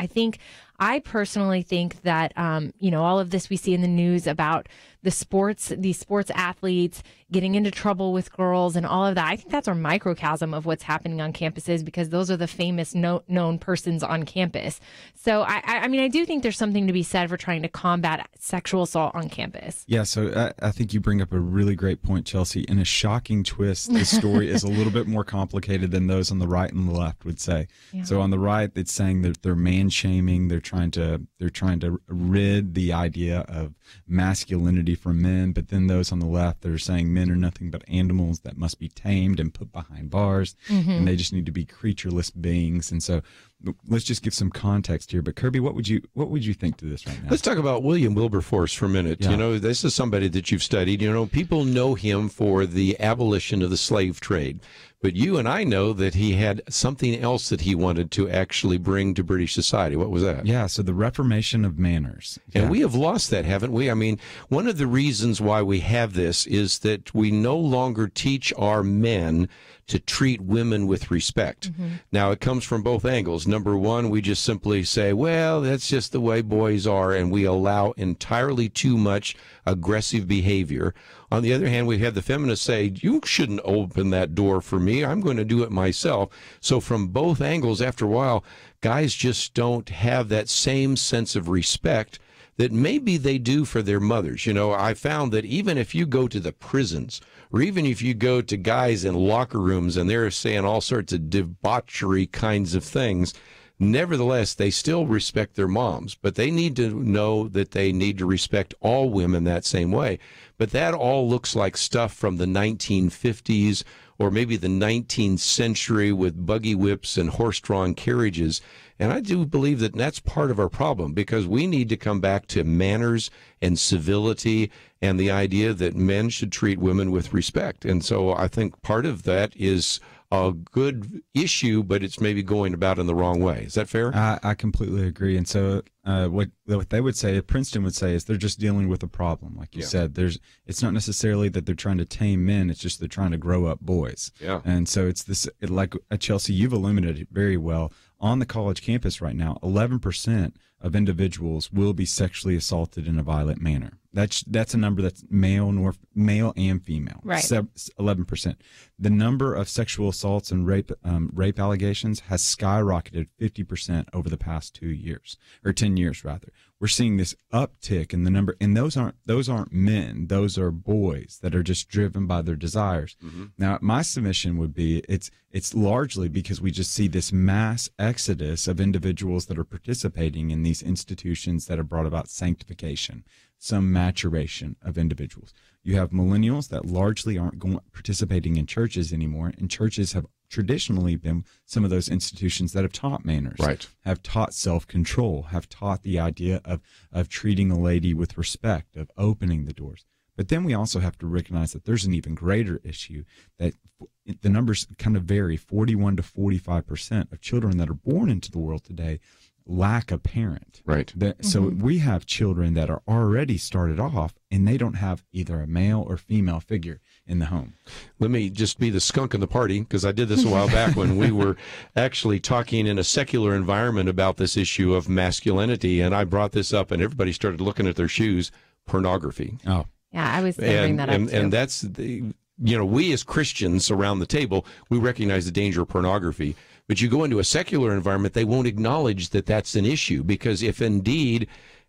I personally think that, all of this we see in the news about these sports athletes getting into trouble with girls and all of that, I think that's a microcosm of what's happening on campuses, because those are the famous known persons on campus. So, I do think there's something to be said for trying to combat sexual assault on campus. Yeah, so I think you bring up a really great point, Chelsey. In a shocking twist, the story is a little bit more complicated than those on the right and the left would say. Yeah. So on the right, it's saying that they're man-shaming. They're trying to rid the idea of masculinity from men. But then those on the left, they're saying men are nothing but animals that must be tamed and put behind bars, and they just need to be creatureless beings. And so let's just give some context here. But Kerby, what would you think to this right now? Let's talk about William Wilberforce for a minute. Yeah. This is somebody that you've studied. People know him for the abolition of the slave trade. But you and I know that he had something else that he wanted to actually bring to British society. What was that? Yeah, so the Reformation of manners. And we have lost that, haven't we? One of the reasons why we have this is that we no longer teach our men to treat women with respect. Now, it comes from both angles. Number one, we just simply say, well, that's just the way boys are, and we allow entirely too much aggressive behavior. On the other hand, we have the feminists say, you shouldn't open that door for me. I'm going to do it myself. So from both angles, after a while, guys just don't have that same sense of respect that maybe they do for their mothers. I found that even if you go to the prisons, or even if you go to guys in locker rooms and they're saying all sorts of debauchery kinds of things, nevertheless, they still respect their moms. But they need to know that they need to respect all women that same way. But that all looks like stuff from the 1950s or maybe the 19th century with buggy whips and horse-drawn carriages. And I do believe that that's part of our problem, because we need to come back to manners and civility and the idea that men should treat women with respect. And so I think part of that is a good issue, but it's maybe going about in the wrong way. Is that fair? I completely agree. And so what they would say, Princeton would say, is they're just dealing with a problem. Like you said, it's not necessarily that they're trying to tame men. It's just they're trying to grow up boys. Yeah. And so it's this, like Chelsey, you've illuminated it very well. On the college campus right now, 11% of individuals will be sexually assaulted in a violent manner. That's a number that's male and female. Right. 11%. The number of sexual assaults and rape allegations has skyrocketed 50% over the past 2 years, or 10 years rather. We're seeing this uptick in the number, and those aren't men. Those are boys that are just driven by their desires. Mm-hmm. Now, my submission would be it's largely because we just see this mass exodus of individuals that are participating in these institutions that have brought about sanctification, some maturation of individuals. You have millennials that largely aren't participating in churches anymore, and churches have traditionally been some of those institutions that have taught manners, right, have taught self-control, have taught the idea of treating a lady with respect, of opening the doors. But then we also have to recognize that there's an even greater issue, that the numbers kind of vary. 41 to 45% of children that are born into the world today lack a parent. Right. So we have children that are already started off, and they don't have either a male or female figure in the home. Let me just be the skunk in the party, because I did this a while back when we were actually talking in a secular environment about this issue of masculinity, and I brought this up, and everybody started looking at their shoes. Pornography. Oh. Yeah, I was bring that up too. And that's we as Christians around the table, we recognize the danger of pornography. But you go into a secular environment, they won't acknowledge that that's an issue, because if indeed,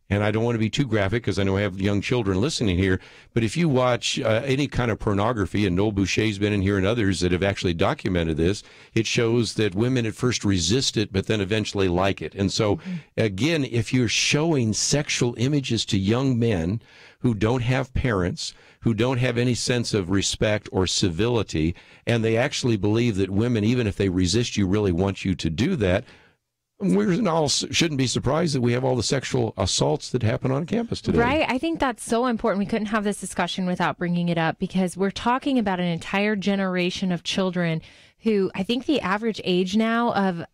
and I don't want to be too graphic because I know I have young children listening here, but if you watch any kind of pornography, and Noel Boucher's been in here and others that have actually documented this, it shows that women at first resist it, but then eventually like it. And so, again, if you're showing sexual images to young men who don't have parents, who don't have any sense of respect or civility, and they actually believe that women, even if they resist you, really want you to do that, we all shouldn't be surprised that we have all the sexual assaults that happen on campus today. Right. I think that's so important. We couldn't have this discussion without bringing it up, because we're talking about an entire generation of children who, I think the average age now of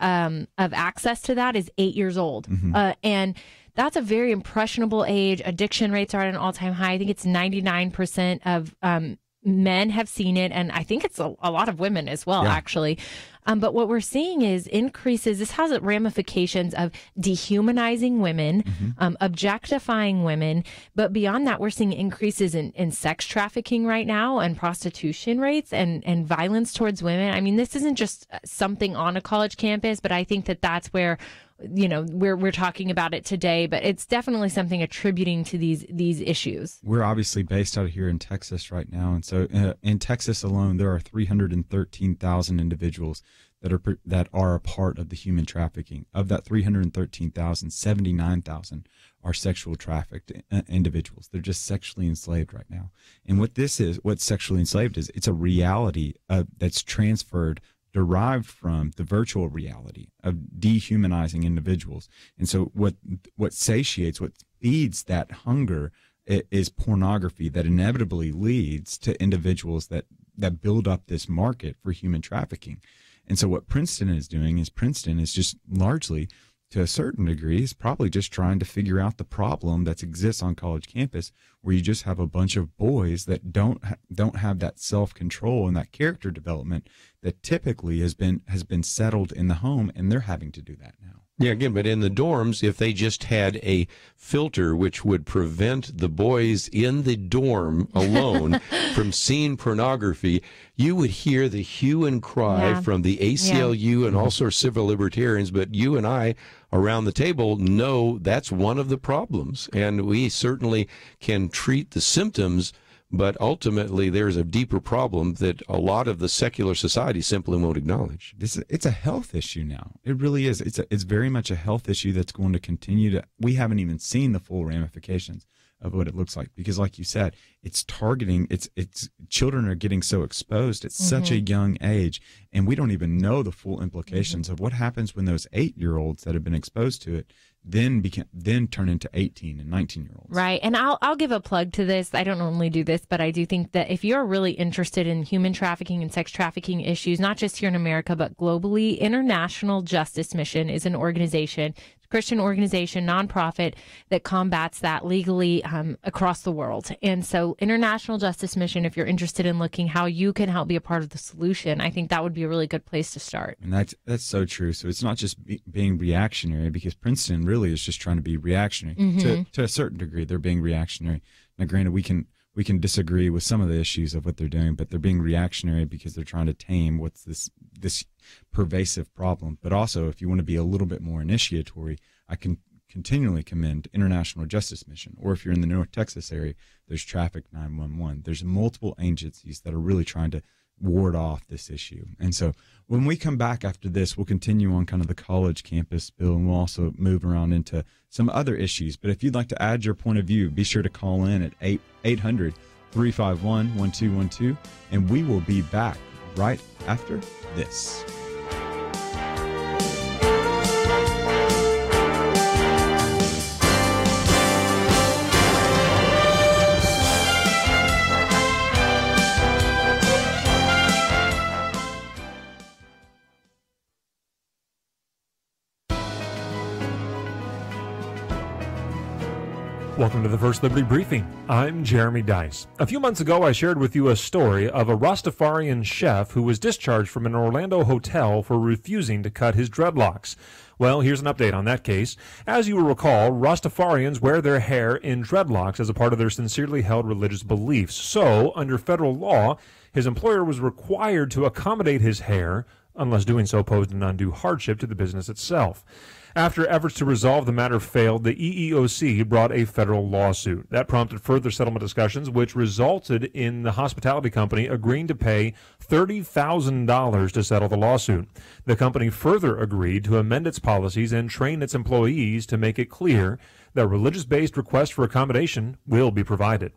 access to that is 8 years old. And that's a very impressionable age. Addiction rates are at an all-time high. I think it's 99% of men have seen it, and I think it's a lot of women as well, actually. But what we're seeing is increases. This has ramifications of dehumanizing women, objectifying women. But beyond that, we're seeing increases in sex trafficking right now, and prostitution rates, and violence towards women. I mean, this isn't just something on a college campus, but I think that that's where, you know, we're talking about it today, but it's definitely something attributing to these issues. We're obviously based out here in Texas right now, and so in Texas alone, there are 313,000 individuals that are a part of the human trafficking. Of that 313,000, 79,000 are sexual trafficked individuals. They're just sexually enslaved right now. And what sexually enslaved is, it's a reality that's derived from the virtual reality of dehumanizing individuals. And so what feeds that hunger is pornography that inevitably leads to individuals that build up this market for human trafficking. And so what Princeton is doing is, Princeton is just largely, to a certain degree, is probably just trying to figure out the problem that exists on college campus, where you just have a bunch of boys that don't have that self-control and that character development that typically has been settled in the home, and they're having to do that now. Yeah, again, but in the dorms, if they just had a filter which would prevent the boys in the dorm alone from seeing pornography, you would hear the hue and cry from the ACLU and all sorts of civil libertarians. But you and I around the table know that's one of the problems, and we certainly can treat the symptoms, but ultimately there's a deeper problem that a lot of the secular society simply won't acknowledge. It's a health issue now. It really is. It's very much a health issue that's going to continue to. We haven't even seen the full ramifications of what it looks like, because, like you said, it's targeting. It's children are getting so exposed at such a young age, and we don't even know the full implications of what happens when those 8-year-olds that have been exposed to it then turn into 18 and 19-year-olds. Right. And I'll give a plug to this. I don't normally do this, but I do think that if you're really interested in human trafficking and sex trafficking issues, not just here in America, but globally, International Justice Mission is an organization, Christian organization, nonprofit, that combats that legally across the world. And so International Justice Mission, if you're interested in looking how you can help be a part of the solution, I think that would be a really good place to start. And that's so true. So it's not just being reactionary, because Princeton really is just trying to be reactionary. To a certain degree, they're being reactionary. Now, granted, we can disagree with some of the issues of what they're doing, but they're being reactionary because they're trying to tame what's this pervasive problem. But also, if you want to be a little bit more initiatory, I can continually commend International Justice Mission, or if you're in the North Texas area, there's Traffic 911. There's multiple agencies that are really trying to ward off this issue. And so when we come back after this, we'll continue on kind of the college campus bill, and we'll also move around into some other issues. But if you'd like to add your point of view, be sure to call in at 800-351-1212, and we will be back right after this. Welcome to the First Liberty Briefing. I'm Jeremy Dice. A few months ago, I shared with you a story of a Rastafarian chef who was discharged from an Orlando hotel for refusing to cut his dreadlocks. Well, here's an update on that case. As you will recall, Rastafarians wear their hair in dreadlocks as a part of their sincerely held religious beliefs. So, under federal law, his employer was required to accommodate his hair, unless doing so posed an undue hardship to the business itself. After efforts to resolve the matter failed, the EEOC brought a federal lawsuit. That prompted further settlement discussions, which resulted in the hospitality company agreeing to pay $30,000 to settle the lawsuit. The company further agreed to amend its policies and train its employees to make it clear that religious-based requests for accommodation will be provided.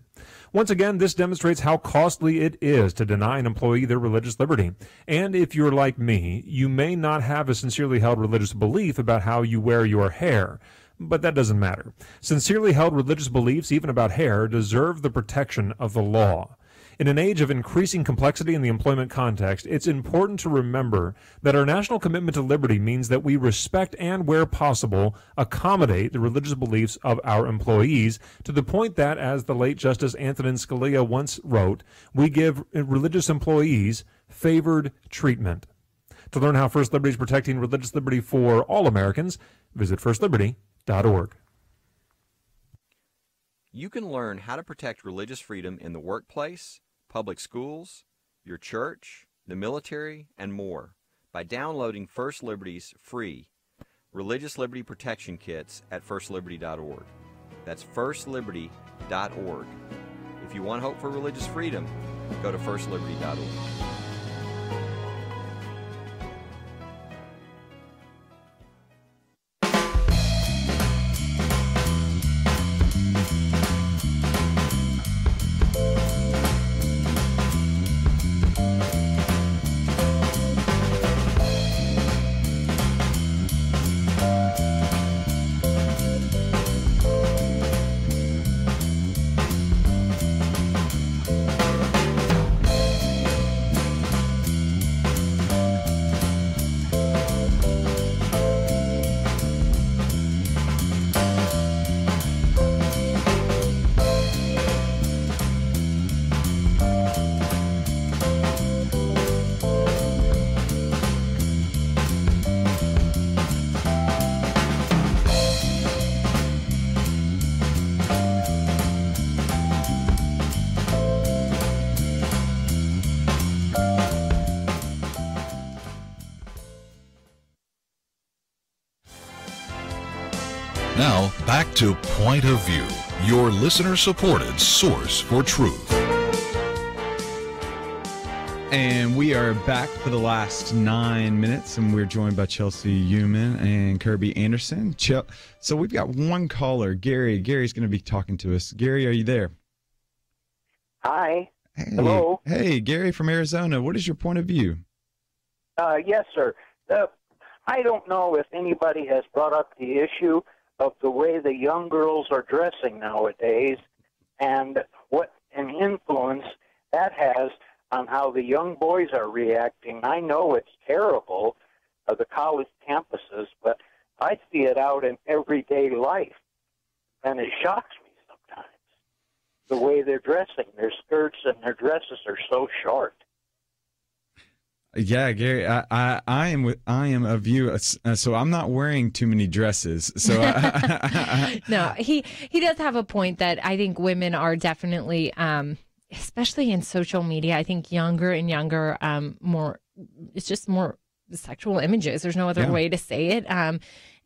Once again, this demonstrates how costly it is to deny an employee their religious liberty. And if you're like me, you may not have a sincerely held religious belief about how you wear your hair. But that doesn't matter. Sincerely held religious beliefs, even about hair, deserve the protection of the law. In an age of increasing complexity in the employment context, it's important to remember that our national commitment to liberty means that we respect and, where possible, accommodate the religious beliefs of our employees, to the point that, as the late Justice Antonin Scalia once wrote, we give religious employees favored treatment. To learn how First Liberty is protecting religious liberty for all Americans, visit firstliberty.org. You can learn how to protect religious freedom in the workplace, public schools, your church, the military, and more by downloading First Liberty's free Religious Liberty Protection Kits at firstliberty.org. That's firstliberty.org. If you want hope for religious freedom, go to firstliberty.org. Now, back to Point of View, your listener-supported source for truth. And we are back for the last 9 minutes, and we're joined by Chelsey Youman and Kerby Anderson. So we've got one caller, Gary. Gary's going to be talking to us. Gary, are you there? Hi. Hey. Hello. Hey, Gary from Arizona. What is your point of view? Yes, sir. I don't know if anybody has brought up the issue of the way the young girls are dressing nowadays and what an influence that has on how the young boys are reacting. I know it's terrible, the college campuses, but I see it out in everyday life, and it shocks me sometimes, the way they're dressing. Their skirts and their dresses are so short. Yeah, Gary, I am of you. So I'm not wearing too many dresses. So no, he does have a point that I think women are definitely, especially in social media. I think younger and younger, more. It's just more sexual images. There's no other way to say it.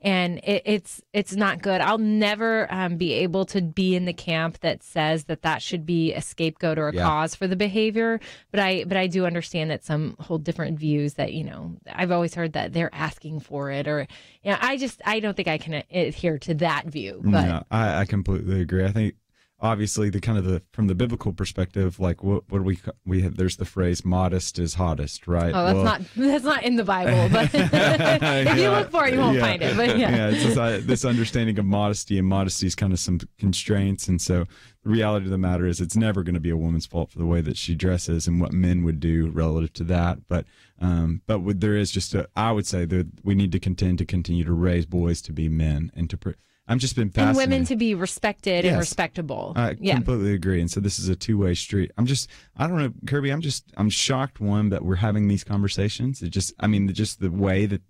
And it's not good. I'll never be able to be in the camp that says that should be a scapegoat or a cause for the behavior. But I do understand that some hold different views that, I've always heard that they're asking for it, or, I don't think I can adhere to that view. But no, I completely agree. I think obviously from the biblical perspective, like what do we have, there's the phrase modest is hottest, right? Oh, that's not in the Bible, but if you look for it, you won't find it. But it's this understanding of modesty, and modesty is kind of some constraints. And so the reality of the matter is it's never going to be a woman's fault for the way that she dresses and what men would do relative to that. But there is just I would say that we need to continue to raise boys to be men and to I've just been fascinated. And women to be respected and respectable. I completely agree. And so this is a two-way street. I don't know, Kerby, I'm shocked, one, that we're having these conversations. Just the way that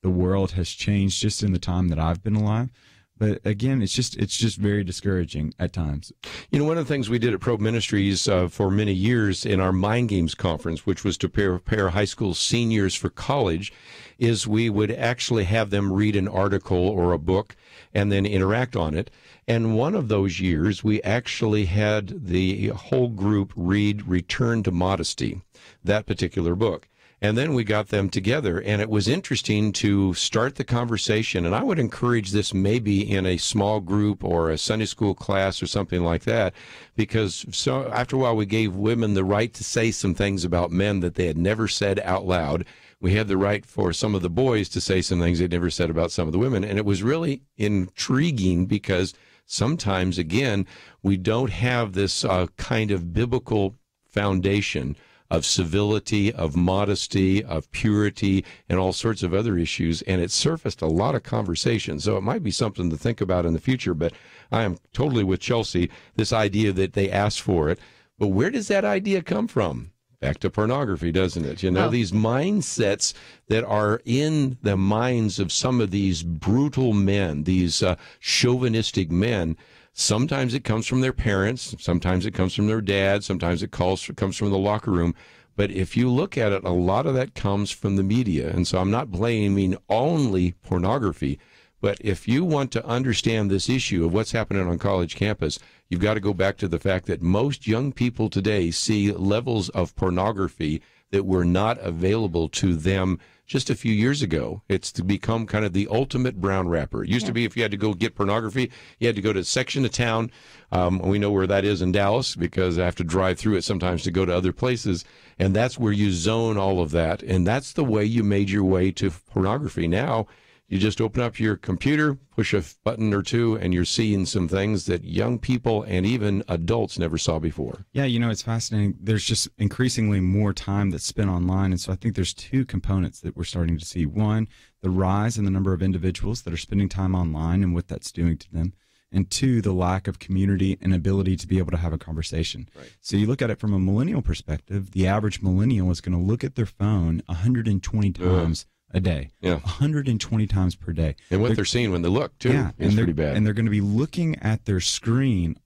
the world has changed just in the time that I've been alive. But again, it's just very discouraging at times. One of the things we did at Probe Ministries for many years in our Mind Games conference, which was to prepare high school seniors for college, is we would actually have them read an article or a book and then interact on it. And one of those years, we actually had the whole group read Return to Modesty, that particular book. And then we got them together, and it was interesting to start the conversation. And I would encourage this maybe in a small group or a Sunday school class or something like that, because after a while we gave women the right to say some things about men that they had never said out loud. We had the right for some of the boys to say some things they'd never said about some of the women. And it was really intriguing because sometimes, again, we don't have this kind of biblical foundation of civility, of modesty, of purity, and all sorts of other issues. And it surfaced a lot of conversation. So it might be something to think about in the future. But I am totally with Chelsey, this idea that they asked for it. But where does that idea come from? Back to pornography, doesn't it? These mindsets that are in the minds of some of these brutal men, these chauvinistic men. Sometimes it comes from their parents, sometimes it comes from their dad, sometimes it comes from the locker room. But if you look at it, a lot of that comes from the media. And so I'm not blaming only pornography. But if you want to understand this issue of what's happening on college campus, you've got to go back to the fact that most young people today see levels of pornography that were not available to them just a few years ago. It's to become kind of the ultimate brown wrapper. It used to be if you had to go get pornography, you had to go to a section of town. We know where that is in Dallas because I have to drive through it sometimes to go to other places. And that's where you zone all of that. And that's the way you made your way to pornography. Now, you just open up your computer, push a button or two, and you're seeing some things that young people and even adults never saw before. Yeah, it's fascinating. There's just increasingly more time that's spent online. And so I think there's two components that we're starting to see. One, the rise in the number of individuals that are spending time online and what that's doing to them. And two, the lack of community and ability to be able to have a conversation. Right. So you look at it from a millennial perspective, the average millennial is going to look at their phone 120 times a day. 120 times per day. And what they're seeing when they look, too, is pretty bad. And they're going to be looking at their screen,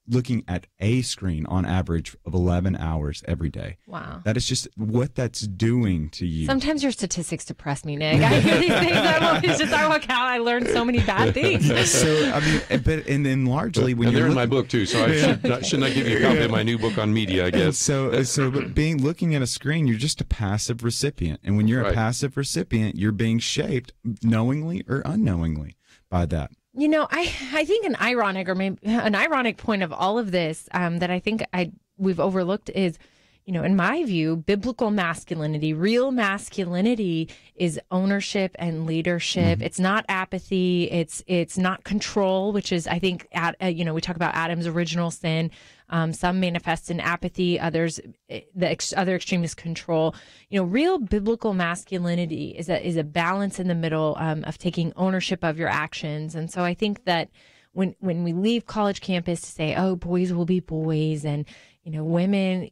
looking at a screen on average of 11 hours every day. Wow. That is just what that's doing to you. Sometimes your statistics depress me, Nick. I hear these things. I walk out, I learned so many bad things. So, and then largely when they're in my book, too, so I should not give you a copy of my new book on media, I guess. So looking at a screen, you're just a passive recipient. And when you're a passive recipient, you're being shaped knowingly or unknowingly by that. I think an ironic point of all of this that I think we've overlooked is, in my view, biblical masculinity, real masculinity is ownership and leadership. Mm-hmm. It's not apathy. It's not control, which is, I think, we talk about Adam's original sin. Some manifest in apathy, others, the other extreme is control. Real biblical masculinity is a balance in the middle of taking ownership of your actions. And so I think that when we leave college campus to say, oh, boys will be boys, and women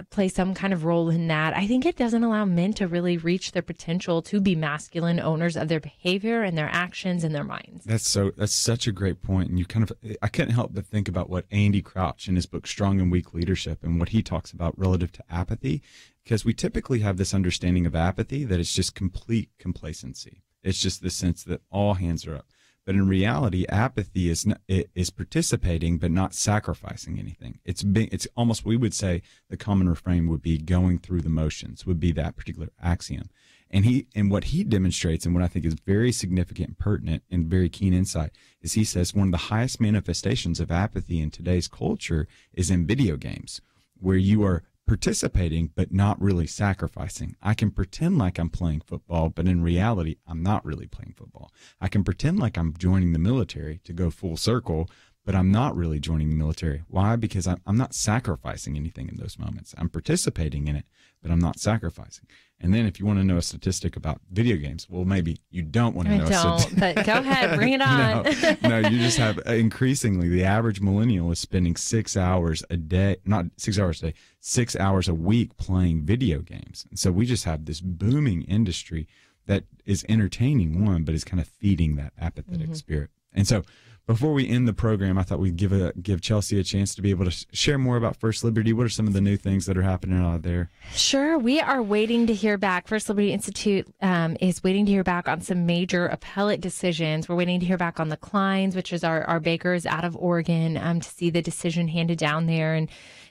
play some kind of role in that, I think it doesn't allow men to really reach their potential to be masculine owners of their behavior and their actions and their minds. That's such a great point. And I couldn't help but think about what Andy Crouch in his book Strong and Weak Leadership and what he talks about relative to apathy, because we typically have this understanding of apathy that it's just complete complacency. It's just the sense that all hands are up. But in reality, apathy is participating but not sacrificing anything. It's almost, we would say, the common refrain would be going through the motions, would be that particular axiom. And what he demonstrates, and what I think is very significant and pertinent and very keen insight, is he says one of the highest manifestations of apathy in today's culture is in video games, where you are participating but not really sacrificing. I can pretend like I'm playing football, but in reality, I'm not really playing football. I can pretend like I'm joining the military to go full circle, but I'm not really joining the military. Why? Because I'm not sacrificing anything in those moments. I'm participating in it, but I'm not sacrificing. And then if you want to know a statistic about video games, well, maybe you don't want to know. But go ahead, bring it on. No, you just have increasingly the average millennial is spending 6 hours a day, not 6 hours a day, 6 hours a week playing video games. And so we just have this booming industry that is entertaining one, but is kind of feeding that apathetic spirit. And so before we end the program, I thought we'd give Chelsey a chance to be able to share more about First Liberty. What are some of the new things that are happening out there? Sure. We are waiting to hear back. First Liberty Institute is waiting to hear back on some major appellate decisions. We're waiting to hear back on the Kleins, which is our bakers out of Oregon, to see the decision handed down there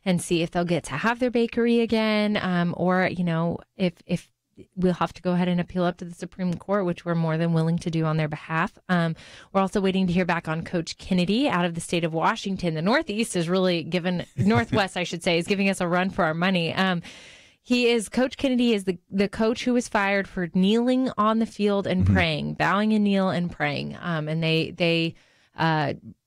and see if they'll get to have their bakery again, or, if we'll have to go ahead and appeal up to the Supreme Court, which we're more than willing to do on their behalf. We're also waiting to hear back on Coach Kennedy out of the state of Washington. The Northeast is really Northwest, I should say, is giving us a run for our money. Coach Kennedy is the coach who was fired for kneeling on the field and praying, bowing and kneel and praying. And they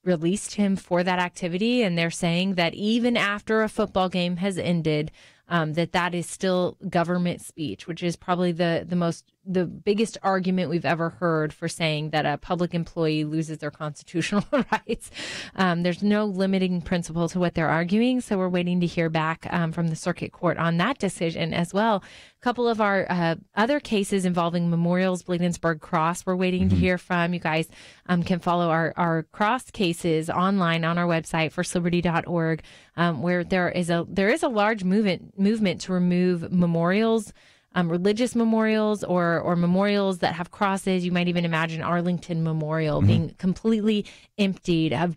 released him for that activity. And they're saying that even after a football game has ended, that is still government speech, which is probably the biggest argument we've ever heard for saying that a public employee loses their constitutional rights. There's no limiting principle to what they're arguing, so we're waiting to hear back from the circuit court on that decision as well. A couple of our other cases involving Memorial's Bladensburg Cross, we're waiting to hear from. You guys can follow our cross cases online on our website, firstliberty.org, where there is a large movement to remove memorials, religious memorials or memorials that have crosses. You might even imagine Arlington Memorial being completely emptied of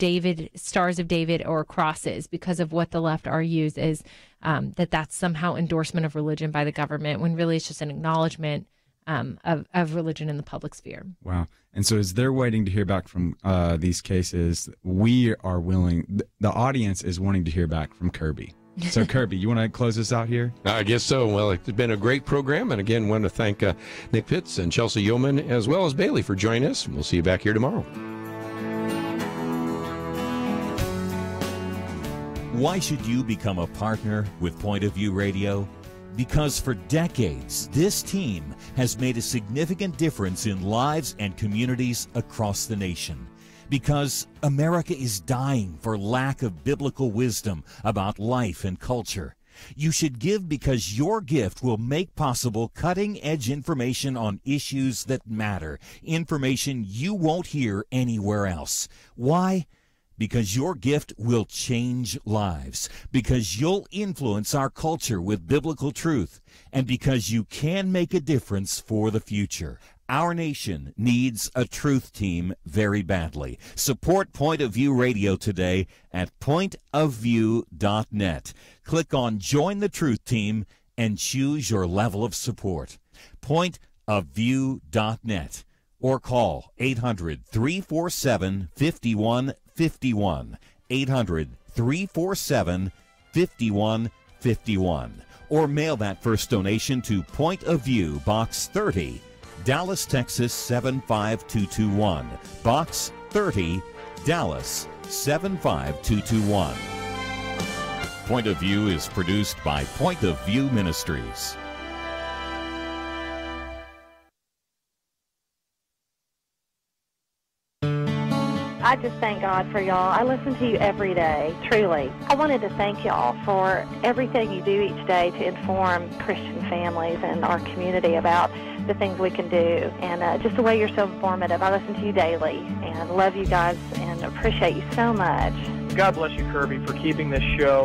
Stars of David or crosses because of what the left argues is that's somehow endorsement of religion by the government, when really it's just an acknowledgement of religion in the public sphere. Wow. And so as they're waiting to hear back from these cases, we are willing, the audience is wanting to hear back from Kerby. So, Kerby, you want to close us out here? I guess so. Well, it's been a great program. And again, want to thank Nick Pitts and Chelsey Youman, as well as Bailey, for joining us. We'll see you back here tomorrow. Why should you become a partner with Point of View Radio? Because for decades, this team has made a significant difference in lives and communities across the nation. Because America is dying for lack of biblical wisdom about life and culture. You should give because your gift will make possible cutting-edge information on issues that matter, information you won't hear anywhere else. Why? Because your gift will change lives, because you'll influence our culture with biblical truth, and because you can make a difference for the future. Our nation needs a truth team very badly. Support Point of View Radio today at pointofview.net. Click on Join the Truth Team and choose your level of support. Pointofview.net or call 800-347-5151. 800-347-5151. Or mail that first donation to Point of View, Box 30, Dallas, Texas 75221. Box 30, Dallas 75221. Point of View is produced by Point of View Ministries. I just thank God for y'all. I listen to you every day, truly. I wanted to thank y'all for everything you do each day to inform Christian families and our community about the things we can do, and just the way you're so informative. I listen to you daily and love you guys and appreciate you so much. God bless you, Kerby, for keeping this show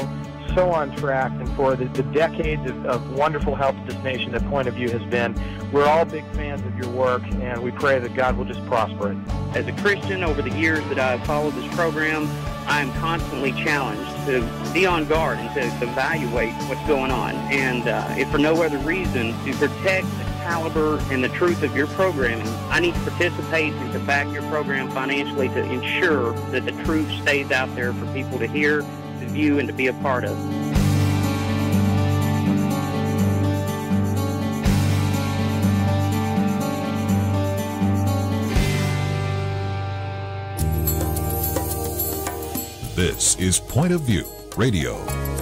so on track and for the decades of wonderful help to this nation that Point of View has been. We're all big fans of your work, and we pray that God will just prosper it. As a Christian, over the years that I've followed this program, I am constantly challenged to be on guard and to evaluate what's going on. And if for no other reason, to protect the caliber and the truth of your programming, I need to participate and to back your program financially to ensure that the truth stays out there for people to hear, to view, and to be a part of. This is Point of View Radio.